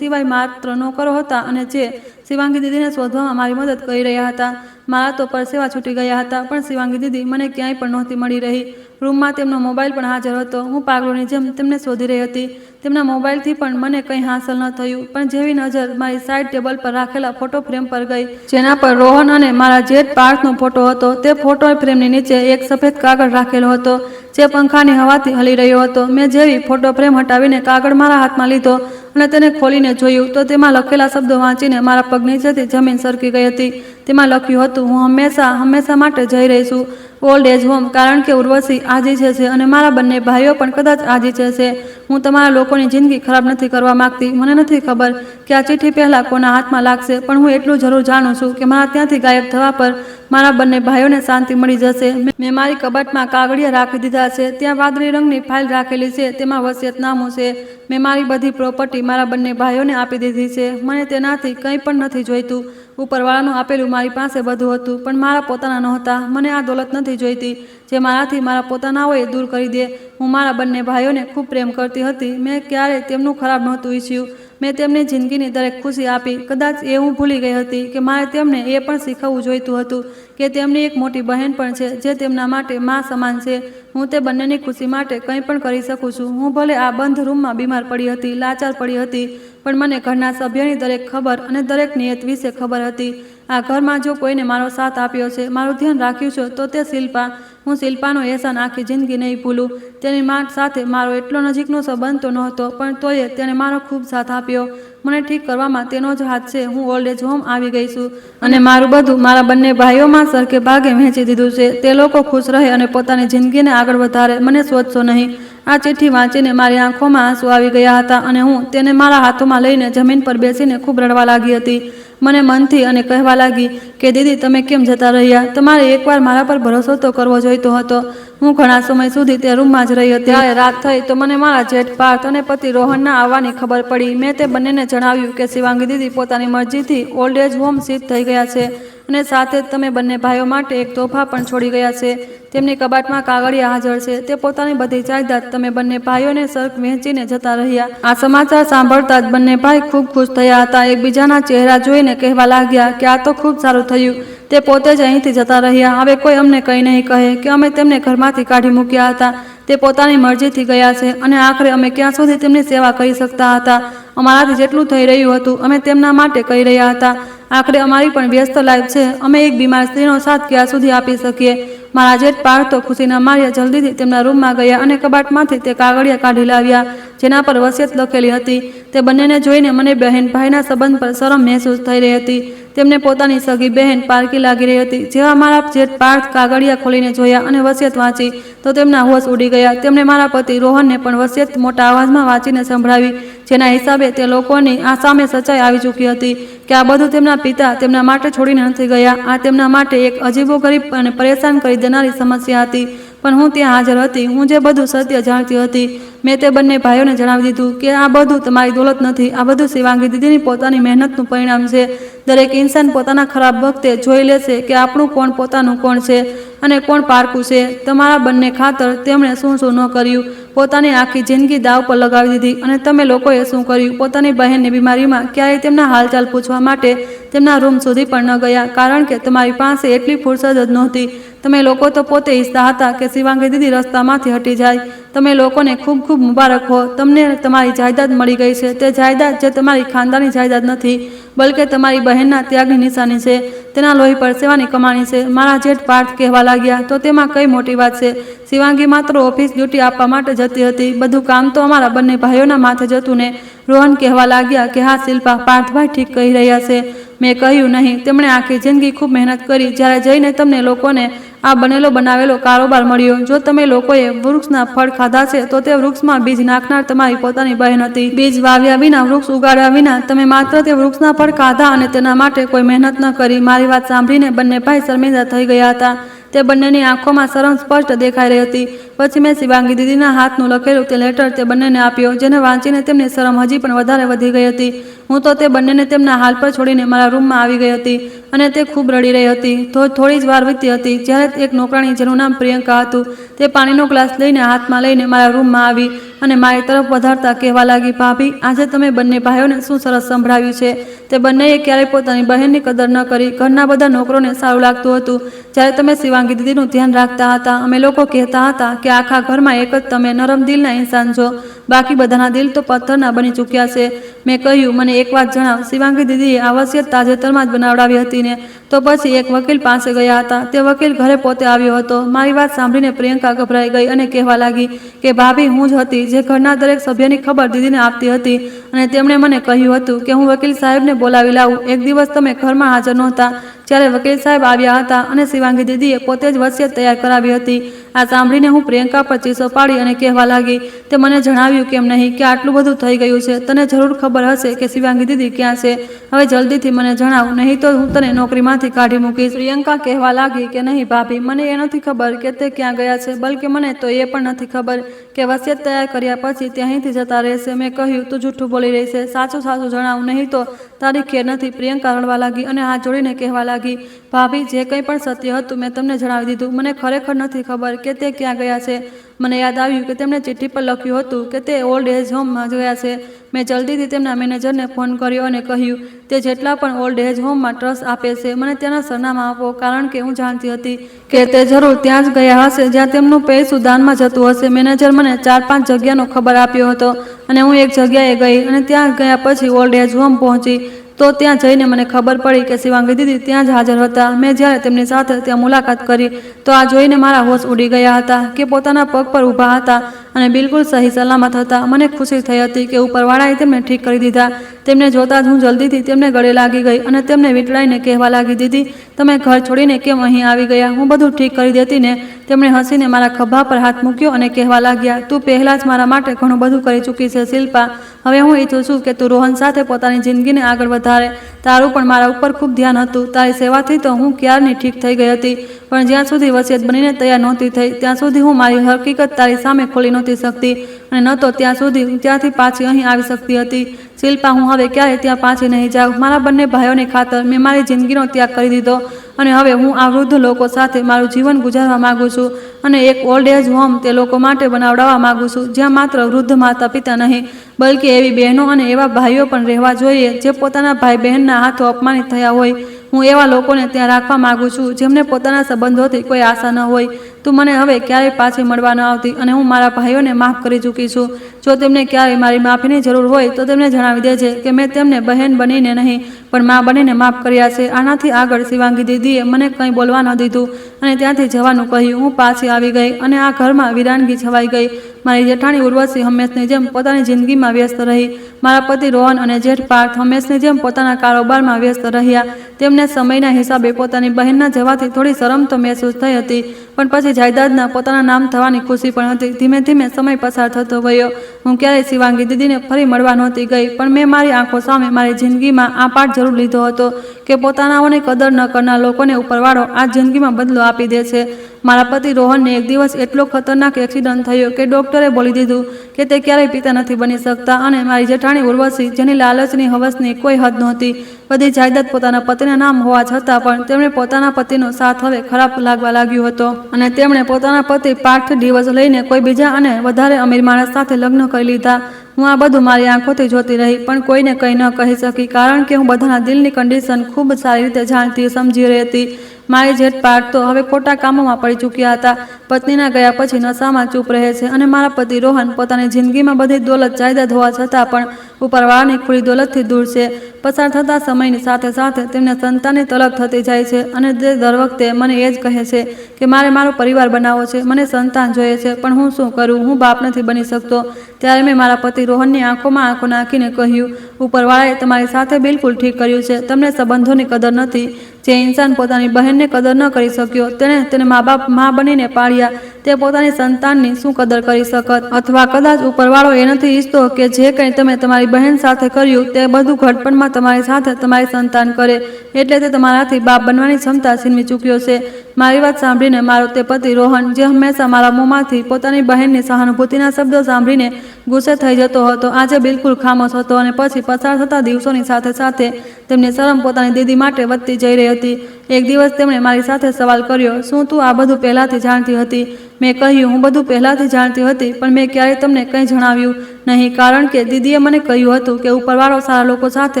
માત્ર નોકરો હતા અને જે શિવાંગી દીદીને શોધવામાં મારી મદદ કરી રહ્યા હતા. મારા તો પરસેવા છૂટી ગયા હતા, પણ શિવાંગી દીદી મને ક્યાંય પણ નહોતી મળી રહી. રૂમમાં તેમનો મોબાઈલ પણ હાજર હતો. હું પાગલોની જેમ તેમને શોધી રહી હતી. તેમના મોબાઈલથી પણ મને કંઈ હાંસલ ન થયું, પણ જેવી નજર મારી સાઈડ ટેબલ પર રાખેલા ફોટો ફ્રેમ પર ગઈ જેના પર રોહન અને મારા જેઠ પાર્થનો ફોટો હતો, તે ફોટો ફ્રેમની નીચે એક સફેદ કાગળ રાખેલો હતો જે પંખાની હવાથી હલી રહ્યો હતો. મેં જેવી ફોટો ફ્રેમ હટાવીને કાગળ મારા હાથમાં લીધો અને તેને ખોલીને જોયું તો તેમાં લખેલા શબ્દો વાંચીને મારા પગ નીચેથી જમીન સરકી ગઈ હતી. તેમાં લખ્યું હતું, હું હંમેશા માટે જઈ રહી છું ઓલ્ડ એજ હોમ, કારણ કે ઉર્વશી આજીજે છે અને મારા બંને ભાઈઓ પણ કદાચ આજીજે છે. હું તમારા લોકોની જિંદગી ખરાબ નથી કરવા માંગતી. મને નથી ખબર કે આ ચિઠ્ઠી પહેલાં કોના હાથમાં લાગશે, પણ હું એટલું જરૂર જાણું છું કે મારા ત્યાંથી ગાયબ થવા પર મારા બંને ભાઈઓને શાંતિ મળી જશે. મેં મારી કબાટમાં કાગળિયા રાખી દીધા છે. ત્યાં વાદળી રંગની ફાઇલ રાખેલી છે, તેમાં વસિયતનામું છે. મેં મારી બધી પ્રોપર્ટી મારા બંને ભાઈઓને આપી દીધી છે. મને તેનાથી કંઈ પણ નથી જોઈતું. ઉપરવાળાનું આપેલું મારી પાસે બધું હતું, પણ મારા પોતાના નહોતા. મને આ દોલત નથી જોઈતી જે મારાથી મારા પોતાનાઓએ દૂર કરી દે. હું મારા બંને ભાઈઓને ખૂબ પ્રેમ કરતી હતી. મેં ક્યારેય તેમનું ખરાબ નહોતું ઈચ્છ્યું. મેં તેમની જિંદગીની દરેક ખુશી આપી. કદાચ એ હું ભૂલી ગઈ હતી કે મારે તેમને એ પણ શીખવવું જોઈતું હતું કે તેમની એક મોટી બહેન પણ છે જે તેમના માટે મા સમાન છે. હું તે બંનેની ખુશી માટે કંઈ પણ કરી શકું છું. હું ભલે આ બંધ રૂમમાં બીમાર પડી હતી, લાચાર પડી હતી, પણ મને ઘરના સભ્યની દરેક ખબર અને દરેક નિયત વિશે ખબર હતી. આ ઘરમાં જો કોઈને મારો સાથ આપ્યો છે, મારું ધ્યાન રાખ્યું છે, તો તે શિલ્પા. હું શિલ્પાનો અહેસાન આખી જિંદગી નહીં ભૂલું. તેની મા સાથે મારો એટલો નજીકનો સંબંધ તો નહોતો, પણ તોય તેણે મારો ખૂબ સાથ આપ્યો. મને ઠીક કરવામાં તેનો જ હાથ છે. હું ઓલ્ડ એજ હોમ આવી ગઈ છું અને મારું બધું મારા બંને ભાઈઓમાં સરખે ભાગે વહેંચી દીધું છે. તે લોકો ખુશ રહે અને પોતાની જિંદગીને આગળ વધારે. મને શોધશો નહીં. આ ચિઠ્ઠી વાંચીને મારી આંખોમાં આંસુ આવી ગયા હતા અને હું તેને મારા હાથોમાં લઈને જમીન પર બેસીને ખૂબ રડવા લાગી હતી. મને મનથી અને કહેવા લાગી કે દીદી, તમે કેમ જતા રહ્યા? તમારે એકવાર મારા પર ભરોસો તો કરવો જોઈતો હતો. હું ઘણા સમય સુધી તે રૂમમાં જ રહી હતી. ત્યારે રાત થઈ તો મને મારા જેઠ પાર્થ અને પતિ રોહનના આવવાની ખબર પડી. મેં તે બંનેને જણાવ્યું કે શિવાંગી દીદી પોતાની મરજીથી ઓલ્ડ એજ હોમ શિફ્ટ થઈ ગયા છે અને સાથે જ તમે બંને ભાઈઓ માટે એક તોહફા પણ છોડી ગયા છે. તેમની કબાટમાં કાગળિયા હાજર છે. તે પોતાની બધી જાયદાદ તમે બંને ભાઈઓને સરખ વહેંચીને જતા રહ્યા. આ સમાચાર સાંભળતા જ બંને ભાઈ ખૂબ ખુશ થયા હતા. એકબીજાના ચહેરા જોઈને કહેવા લાગ્યા કે આ તો ખૂબ સારું થયું. તે પોતે જ અહીંથી જતા રહ્યા. હવે કોઈ અમને કંઈ નહીં કહે કે અમે તેમને ઘરમાંથી કાઢી મૂક્યા હતા. તે પોતાની મરજીથી ગયા છે અને આખરે અમે ક્યાં સુધી તેમની સેવા કરી શકતા હતા? અમારાથી જેટલું થઈ રહ્યું હતું અમે તેમના માટે કરી રહ્યા હતા. આખરે અમારી પણ વ્યસ્ત લાઈફ છે. અમે એક બીમાર સ્ત્રીનો સાથ ક્યાં સુધી આપી શકીએ? મારા જેઠ પાર્થ તો ખુશીના માર્યા જલ્દીથી તેમના રૂમમાં ગયા અને કબાટમાંથી તે કાગળિયા કાઢી લાવ્યા જેના પર વસિયત લખેલી હતી. તે બંનેને જોઈને મને બહેન ભાઈના સંબંધ પર શરમ મહેસૂસ થઈ રહી હતી. તેમને પોતાની સગી બહેન પારકી લાગી રહી હતી. જેવા મારા જેઠ પાર્થ કાગળિયા ખોલીને જોયા અને વસિયત વાંચી તો તેમના હોશ ઉડી ગયા. તેમણે મારા પતિ રોહનને પણ વસિયત મોટા અવાજમાં વાંચીને સંભળાવી, જેના હિસાબે તે લોકોની આ સામે સચ્ચાઈ આવી ચૂકી હતી કે આ બધું તેમના પિતા તેમના માટે છોડીને નથી ગયા. આ તેમના માટે એક અજીબોગરીબ અને પરેશાન કરી દેનારી સમસ્યા હતી. પણ હું ત્યાં હાજર હતી. હું જે બધું સત્ય જાણતી હતી મેં તે બંને ભાઈઓને જણાવી દીધું કે આ બધું તમારી દોલત નથી, આ બધું શિવાંગી દીદીની પોતાની મહેનતનું પરિણામ છે. દરેક ઇન્સાન પોતાના ખરાબ વખતે જોઈ લેશે કે આપણું કોણ પોતાનું કોણ છે અને કોણ પારકું છે. તમારા બંને ખાતર તેમણે શું શું ન કર્યું, પોતાની આખી જિંદગી દાવ પર લગાવી દીધી. અને તમે લોકોએ શું કર્યું, પોતાની બહેનની બીમારીમાં ક્યારેય તેમના હાલચાલ પૂછવા માટે તેમના રૂમ સુધી પણ ન ગયા, કારણ કે તમારી પાસે એટલી ફુરસદ જ નહોતી. તમે લોકો તો પોતે ઈચ્છતા હતા કે શિવાંગી દીદી રસ્તામાંથી હટી જાય. તમે લોકોને ખૂબ ખૂબ મુબારક હો, તમને તમારી જાયદાદ મળી ગઈ છે. તે જાયદાદ જે તમારી ખાનદાની જાયદાદ નથી, બલકે તમારી બહેનના ત્યાગની નિશાની છે, તેના લોહી પરસેવાની કમાણી છે. મારા જેઠ પાર્થ કહેવા લાગ્યા, તો તેમાં કઈ મોટી વાત છે? શિવાંગી માત્ર ઓફિસ ડ્યુટી આપવા માટે જતી હતી, બધું કામ તો અમારા બંને ભાઈઓના માથે જતું ને. રોહન કહેવા લાગ્યા કે હા શિલ્પા, પાર્થભાઈ ઠીક કહી રહ્યા છે. મેં કહ્યું નહીં, તેમણે આખી જિંદગી ખૂબ મહેનત કરી, જ્યારે જઈને તમને લોકોને આ બનેલો બનાવેલો કારોબાર મળ્યો. જો તમે લોકોએ વૃક્ષના ફળ ખાધા છે તો તે વૃક્ષમાં બીજ નાખનાર તમારી પોતાની બહેન હતી. બીજ વાવ્યા વિના, વૃક્ષ ઉગાડ્યા વિના તમે માત્ર તે વૃક્ષના ફળ ખાધા અને તેના માટે કોઈ મહેનત ન કરી. મારી વાત સાંભળીને બંને ભાઈ શર્મિંદા થઈ ગયા હતા. તે બંનેની આંખોમાં શરમ સ્પષ્ટ દેખાઈ રહી હતી. પછી મેં શિવાંગી દીદીના હાથનું લખેલું તે લેટર તે બંનેને આપ્યો, જેને વાંચીને તેમની શરમ હજી પણ વધારે વધી ગઈ હતી. હું તો તે બંનેને તેમના હાલ પર છોડીને મારા રૂમમાં આવી ગઈ હતી અને તે ખૂબ રડી રહી હતી. તો થોડી જ વાર વીતી હતી જ્યારે એક નોકરાણી, જેનું નામ પ્રિયંકા હતું, તે પાણીનો ગ્લાસ લઈને હાથમાં લઈને મારા રૂમમાં આવી અને મારી તરફ વધારતા કહેવા લાગી, ભાભી, આજે તમે બંને ભાઈઓને શું સરસ સંભળાવ્યું છે. તે બંનેએ ક્યારેય પોતાની બહેનની કદર ન કરી. ઘરના બધા નોકરોને સારું લાગતું હતું જ્યારે તમે શિવાંગી દીદીનું ધ્યાન રાખતા હતા. અમે લોકો કહેતા હતા કે આખા ઘરમાં એક જ તમે નરમ દિલના ઇન્સાન છો, બાકી બધાના દિલ તો પથ્થરના બની ચૂક્યા છે. મેં કહ્યું, મને એક વાત જણાવ, શિવાંગી દીદીએ આ વસિયત તાજેતરમાં જ બનાવડાવી હતી ને? તો પછી એક વકીલ પાસે ગયા હતા. તે વકીલ ઘરે પોતે આવ્યો હતો. મારી વાત સાંભળીને પ્રિયંકા ગભરાઈ ગઈ અને કહેવા લાગી કે ભાભી, હું જ હતી જે ઘરના દરેક સભ્યની ખબર દીદીને આપતી હતી અને તેમણે મને કહ્યું હતું કે હું વકીલ સાહેબને બોલાવી લાવું. એક દિવસ તમે ઘરમાં હાજર નહોતા જ્યારે વકીલ સાહેબ આવ્યા હતા અને શિવાંગી દીદીએ પોતે જ વસિયત તૈયાર કરાવી હતી. આ સાંભળીને હું પ્રિયંકા પર ચીસો પાડી અને કહેવા લાગી, તે મને જણાવ્યું કેમ નહીં કે આટલું બધું થઈ ગયું છે? તને જરૂર ખબર હશે કે શિવાંગી દીદી ક્યાં છે. હવે જલ્દીથી મને જણાવ, નહીં તો હું તને નોકરીમાંથી કાઢી મૂકીશ. પ્રિયંકા કહેવા લાગી કે નહીં ભાભી, મને એ નથી ખબર કે તે ક્યાં ગયા છે, બલકે મને તો એ પણ નથી ખબર કે વસિયત તૈયાર કર્યા પછી તે અહીંથી જતા રહેશે. મેં કહ્યું, તું જૂઠું બોલી રહી છે, સાચું સાચું જણાવ, નહીં તો તારી ખેર નથી. પ્રિયંકા રડવા લાગી અને હાથ જોડીને કહેવા લાગી, ભાભી, જે કંઈ પણ સત્ય હતું મેં તમને જણાવી દીધું. મને ખરેખર નથી ખબર કે તે ક્યાં ગયા છે. મને યાદ આવ્યું કે તેમણે ચિઠ્ઠી પર લખ્યું હતું કે તે ઓલ્ડ એજ હોમમાં ગયા છે. મેં જલ્દીથી તેમના મેનેજરને ફોન કર્યો અને કહ્યું, તે જેટલા પણ ઓલ્ડ એજ હોમમાં ટ્રસ્ટ આપે છે, મને ત્યાંના સરનામા આપો, કારણ કે હું જાણતી હતી કે તે જરૂર ત્યાં જ ગયા હશે જ્યાં તેમનું પૈસું દાનમાં જતું હશે. મેનેજર મને 4-5 જગ્યાનો ખબર આપ્યો હતો અને હું એક જગ્યાએ ગઈ અને ત્યાં ગયા પછી ઓલ્ડ એજ હોમ પહોંચી. તો ત્યાં જઈને મને ખબર પડી કે શિવાંગી દીદી ત્યાં જ હાજર હતા. મેં જ્યારે તેમની સાથે ત્યાં મુલાકાત કરી તો આ જોઈને મારા હોશ ઉડી ગયા હતા કે પોતાના પગ પર ઊભા હતા અને બિલકુલ સહી સલામત હતા. મને ખુશી થઈ હતી કે ઉપરવાળાએ તેમને ઠીક કરી દીધા. તેમને જોતાં જ હું જલ્દીથી તેમને ગળે લાગી ગઈ અને તેમને વીંટળાઈને કહેવા લાગી, દીદી, તમે ઘર છોડીને કેમ અહીં આવી ગયા? હું બધું ઠીક કરી દેતી ને. તેમણે હસીને મારા ખભા પર હાથ મૂક્યો અને કહેવા લાગ્યા, તું પહેલાં જ મારા માટે ઘણું બધું કરી ચૂકી છે શિલ્પા. હવે હું ઈચ્છું છું કે તું રોહન સાથે પોતાની જિંદગીને આગળ વધારે. તારું પણ મારા ઉપર ખૂબ ધ્યાન હતું. તારી સેવાથી તો હું ક્યારની ઠીક થઈ ગઈ હતી, પણ જ્યાં સુધી વસિયત બનીને તૈયાર નહોતી થઈ ત્યાં સુધી હું મારી હકીકત તારી સામે ખોલી નહોતી શકતી અને ન તો ત્યાં સુધી હું ત્યાંથી પાછી અહીં આવી શકતી હતી. શિલ્પા, હું હવે ક્યારેય ત્યાં પાછી નહીં જાઉં. મારા બંને ભાઈઓની ખાતર મેં મારી જિંદગીનો ત્યાગ કરી દીધો અને હવે હું આ વૃદ્ધ લોકો સાથે મારું જીવન ગુજારવા માગું છું અને એક ઓલ્ડ એજ હોમ તે લોકો માટે બનાવડાવવા માગું છું જ્યાં માત્ર વૃદ્ધ માતા પિતા નહીં, બલકે એવી બહેનો અને એવા ભાઈઓ પણ રહેવા જોઈએ જે પોતાના ભાઈ બહેનના હાથો અપમાનિત થયા હોય. હું એવા લોકોને ત્યાં રાખવા માગું છું જેમને પોતાના સંબંધોથી કોઈ આશા ન હોય, તું મને હવે ક્યારેય પાછી મળવા ન આવતી અને હું મારા ભાઈઓને માફ કરી ચૂકી છું. જો તેમને ક્યારેય મારી માફીની જરૂર હોય તો તેમને જણાવી દેજે કે મેં તેમને બહેન બનીને નહીં પણ મા બનીને માફ કર્યા છે. આનાથી આગળ શિવાંગી દીદીએ મને કંઈ બોલવા ન દીધું અને ત્યાંથી જવાનું કહ્યું. હું પાછી આવી ગઈ અને આ ઘરમાં વિરાનગી છવાઈ ગઈ. મારી જેઠાણી ઉર્વશી હંમેશની જેમ પોતાની જિંદગીમાં વ્યસ્ત રહી. મારા પતિ રોહન અને જેઠ પાર્થ હંમેશની જેમ પોતાના કારોબારમાં વ્યસ્ત રહ્યા. તેમને સમયના હિસાબે પોતાની બહેનના જવાથી થોડી શરમ તો મહેસૂસ થઈ હતી, પણ પછી જાયદાદના પોતાના નામ થવાની ખુશી પણ હતી. ધીમે ધીમે સમય પસાર થતો ગયો. હું ક્યારેય શિવાંગી દીદીને ફરી મળવા નહોતી ગઈ, પણ મેં મારી આંખો સામે મારી જિંદગીમાં આ પાઠ જરૂર લીધો હતો કે પોતાનાઓની કદર ન કરનાર લોકોને ઉપરવાળો આ જિંદગીમાં બદલો આપી દે છે. મારા પતિ રોહનને એક દિવસ એટલો ખતરનાક એક્સિડન્ટ થયો કે ડૉક્ટરે બોલી દીધું કે તે ક્યારેય પિતા નથી બની શકતા. અને મારી જેઠાણી ઉર્વશી, જેની લાલચની હવસની કોઈ હદ નહોતી, બધી જાયદાદ પોતાના પતિના નામ હોવા છતાં પણ તેમણે પોતાના પતિનો સાથ હવે ખરાબ લાગવા લાગ્યો હતો અને તેમણે પોતાના પતિ પાર્થ ડિવોર્સ લઈને કોઈ બીજા અને વધારે અમીર માણસ સાથે લગ્ન કરી લીધા. હું આ બધું મારી આંખોથી જોતી રહી, પણ કોઈને કંઈ ન કહી શકી, કારણ કે હું બધાના દિલની કન્ડિશન ખૂબ સારી રીતે જાણતી સમજી રહી હતી. મારી જેઠ પાર્થ તો હવે ખોટા કામોમાં પડી ચૂક્યા હતા. પત્નીના ગયા પછી નશામાં ચૂપ રહે છે અને મારા પતિ રોહન પોતાની જિંદગીમાં બધી દોલત જાયદાદ હોવા છતાં પણ ઉપરવાળાની ખુલ્લી દોલતથી દૂર છે. પસાર થતા સમયની સાથે સાથે તેમને સંતાનની તલબ થતી જાય છે અને તે દર વખતે મને એ જ કહે છે કે મારે મારો પરિવાર બનાવવો છે, મને સંતાન જોઈએ છે, પણ હું શું કરું? હું બાપ નથી બની શકતો. ત્યારે મેં મારા પતિ રોહનની આંખોમાં આંખો નાખીને કહ્યું, ઉપરવાળાએ તમારી સાથે બિલકુલ ઠીક કર્યું છે. તમને સંબંધોની કદર નથી. જે ઇન્સાન પોતાની બહેનને કદર ન કરી શક્યો, તેને મા બાપ મા બનીને પાળ્યા, તે પોતાની સંતાનની શું કદર કરી શકત? અથવા કદાચ ઉપરવાળો એ નથી ઈચ્છતો કે જે કંઈ તમે તમારી બહેન સાથે કર્યું તે બધું ઘડપણમાં તમારી સાથે તમારી સંતાન કરે, એટલે તે તમારાથી બાપ બનવાની ક્ષમતા છીનવી ચૂક્યો છે. મારી વાત સાંભળીને મારો તે પતિ રોહન, જે હંમેશા મારા મોંમાંથી પોતાની બહેનની સહાનુભૂતિના શબ્દો સાંભળીને ગુસ્સે થઈ જતો હતો, આજે બિલકુલ ખામોશ હતો. અને પછી પસાર થતા દિવસોની સાથે સાથે તેમની શરમ પોતાની દીદી માટે વધતી જઈ રહી હતી. એક દિવસ તેમણે મારી સાથે સવાલ કર્યો, શું તું આ બધું પહેલાંથી જાણતી હતી? મેં કહ્યું, હું બધું પહેલાંથી જાણતી હતી, પણ મેં ક્યારેય તમને કંઈ જણાવ્યું નહીં, કારણ કે દીદીએ મને કહ્યું હતું કે ઉપરવાળો સારા લોકો સાથે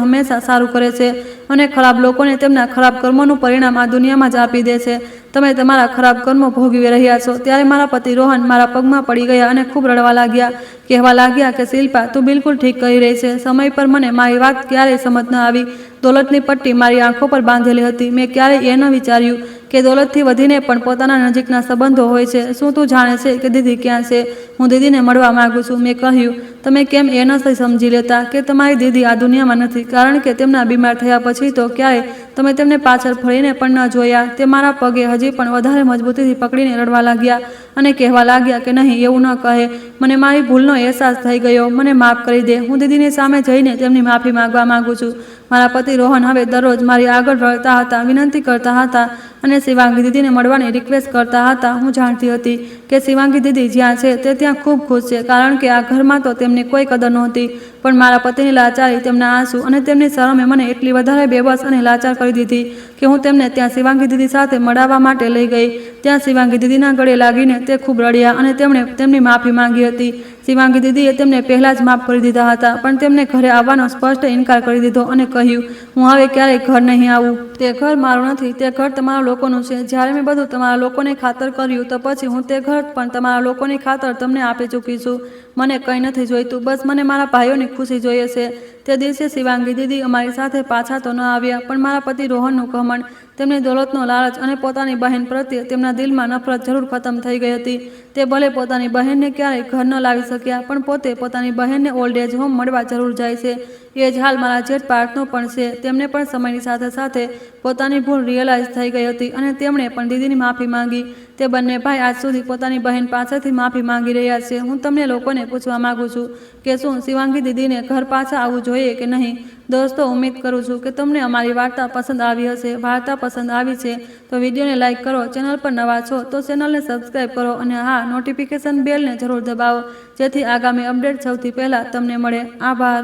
હંમેશા સારું કરે છે અને ખરાબ લોકોને તેમના ખરાબ કર્મોનું પરિણામ આ દુનિયામાં જ આપી દે છે. તમે તમારા ખરાબ કર્મો ભોગવી રહ્યા છો. ત્યારે મારા પતિ રોહન મારા પગમાં પડી ગયા અને ખૂબ રડવા લાગ્યા. કહેવા લાગ્યા કે શિલ્પા, તું બિલકુલ ઠીક કહી રહી છે. સમય પર મને મારી વાત ક્યારેય સમજ ન આવી. દોલતની પટ્ટી મારી આંખો પર બાંધેલી હતી. મેં ક્યારેય એ ન વિચાર્યું કે દોલતથી વધીને પણ પોતાના નજીકના સંબંધો હોય છે. શું તું જાણે છે કે દીદી ક્યાં છે? હું દીદીને મળવા માંગુ છું. મેં કહ્યું, તમે કેમ એ નથી સમજી લેતા કે તમારી દીદી આ દુનિયામાં નથી? કારણ કે તેમના બીમાર થયા પછી તો ક્યારેય તમે તેમને પાછળ ફરીને પણ ન જોયા. તે મારા પગે હજી પણ વધારે મજબૂતીથી પકડીને રડવા લાગ્યા અને કહેવા લાગ્યા કે નહીં, એવું ન કહે. મને મારી ભૂલનો અહેસાસ થઈ ગયો. મને માફ કરી દે. હું દીદીની સામે જઈને તેમની માફી માંગવા માંગુ છું. મારા પતિ રોહન હવે દરરોજ મારી આગળ રડતા હતા, વિનંતી કરતા હતા અને શિવાંગી દીદીને મળવાની રિક્વેસ્ટ કરતા હતા. હું જાણતી હતી કે શિવાંગી દીદી જ્યાં છે તે ત્યાં ખૂબ ખુશ છે, કારણ કે આ ઘરમાં તો તેમની કોઈ કદર નહોતી. પણ મારા પતિની લાચારી, તેમના આંસુ અને તેમની શરમે મને એટલી વધારે બેબસ અને લાચાર કરી દીધી કે હું તેમને ત્યાં શિવાંગી દીદી સાથે મળાવવા માટે લઈ ગઈ. ત્યાં શિવાંગી દીદીના ગળે લાગીને તે ખૂબ રડ્યા અને તેમણે તેમની માફી માંગી હતી. શિવાંગી દીદીએ તેમને પહેલાં જ માફ કરી દીધા હતા, પણ તેમને ઘરે આવવાનો સ્પષ્ટ ઇનકાર કરી દીધો અને કહ્યું, હું હવે ક્યારેય ઘર નહીં આવું. તે ઘર મારું નથી, તે ઘર તમારા લોકોનું છે. જ્યારે મેં બધું તમારા લોકોની ખાતર કર્યું તો પછી હું તે ઘર પણ તમારા લોકોની ખાતર તમને આપી ચૂકી છું. મને કંઈ નથી જોઈતું, બસ મને મારા ભાઈઓની ખુશી જોઈએ છે. તે દિવસે શિવાંગી દીદી અમારી સાથે પાછા તો ન આવ્યા, પણ મારા પતિ રોહનનું ઘમંડ, તેમની દોલતનો લાલચ અને પોતાની બહેન પ્રત્યે તેમના દિલમાં નફરત જરૂર ખતમ થઈ ગઈ હતી. તે ભલે પોતાની બહેનને ક્યારેય ઘર ન લાવી શક્યા, પણ પોતે પોતાની બહેનને ઓલ્ડ એજ હોમ મળવા જરૂર જાય છે. એ જ હાલ મારા જેઠ પાર્થનો પણ છે. તેમને પણ સમયની સાથે સાથે પોતાની ભૂલ રિયલાઇઝ થઈ ગઈ હતી અને તેમણે પણ દીદીની માફી માંગી. તે બંને ભાઈ આજ સુધી પોતાની બહેન પાસેથી માફી માંગી રહ્યા છે. હું તમને લોકોને પૂછવા માંગુ છું કે શું શિવાંગી દીદીને ઘર પાછા આવવું જોઈએ કે નહીં? દોસ્તો, ઉમ્મીદ કરું છું કે તમને અમારી વાર્તા પસંદ આવી હશે. વાર્તા પસંદ આવી છે તો વિડીયોને લાઇક કરો, ચેનલ પર નવા છો તો ચેનલને સબસ્ક્રાઈબ કરો અને હા, નોટિફિકેશન બેલને જરૂર દબાવો, જેથી આગામી અપડેટ સૌથી પહેલાં તમને મળે. આભાર.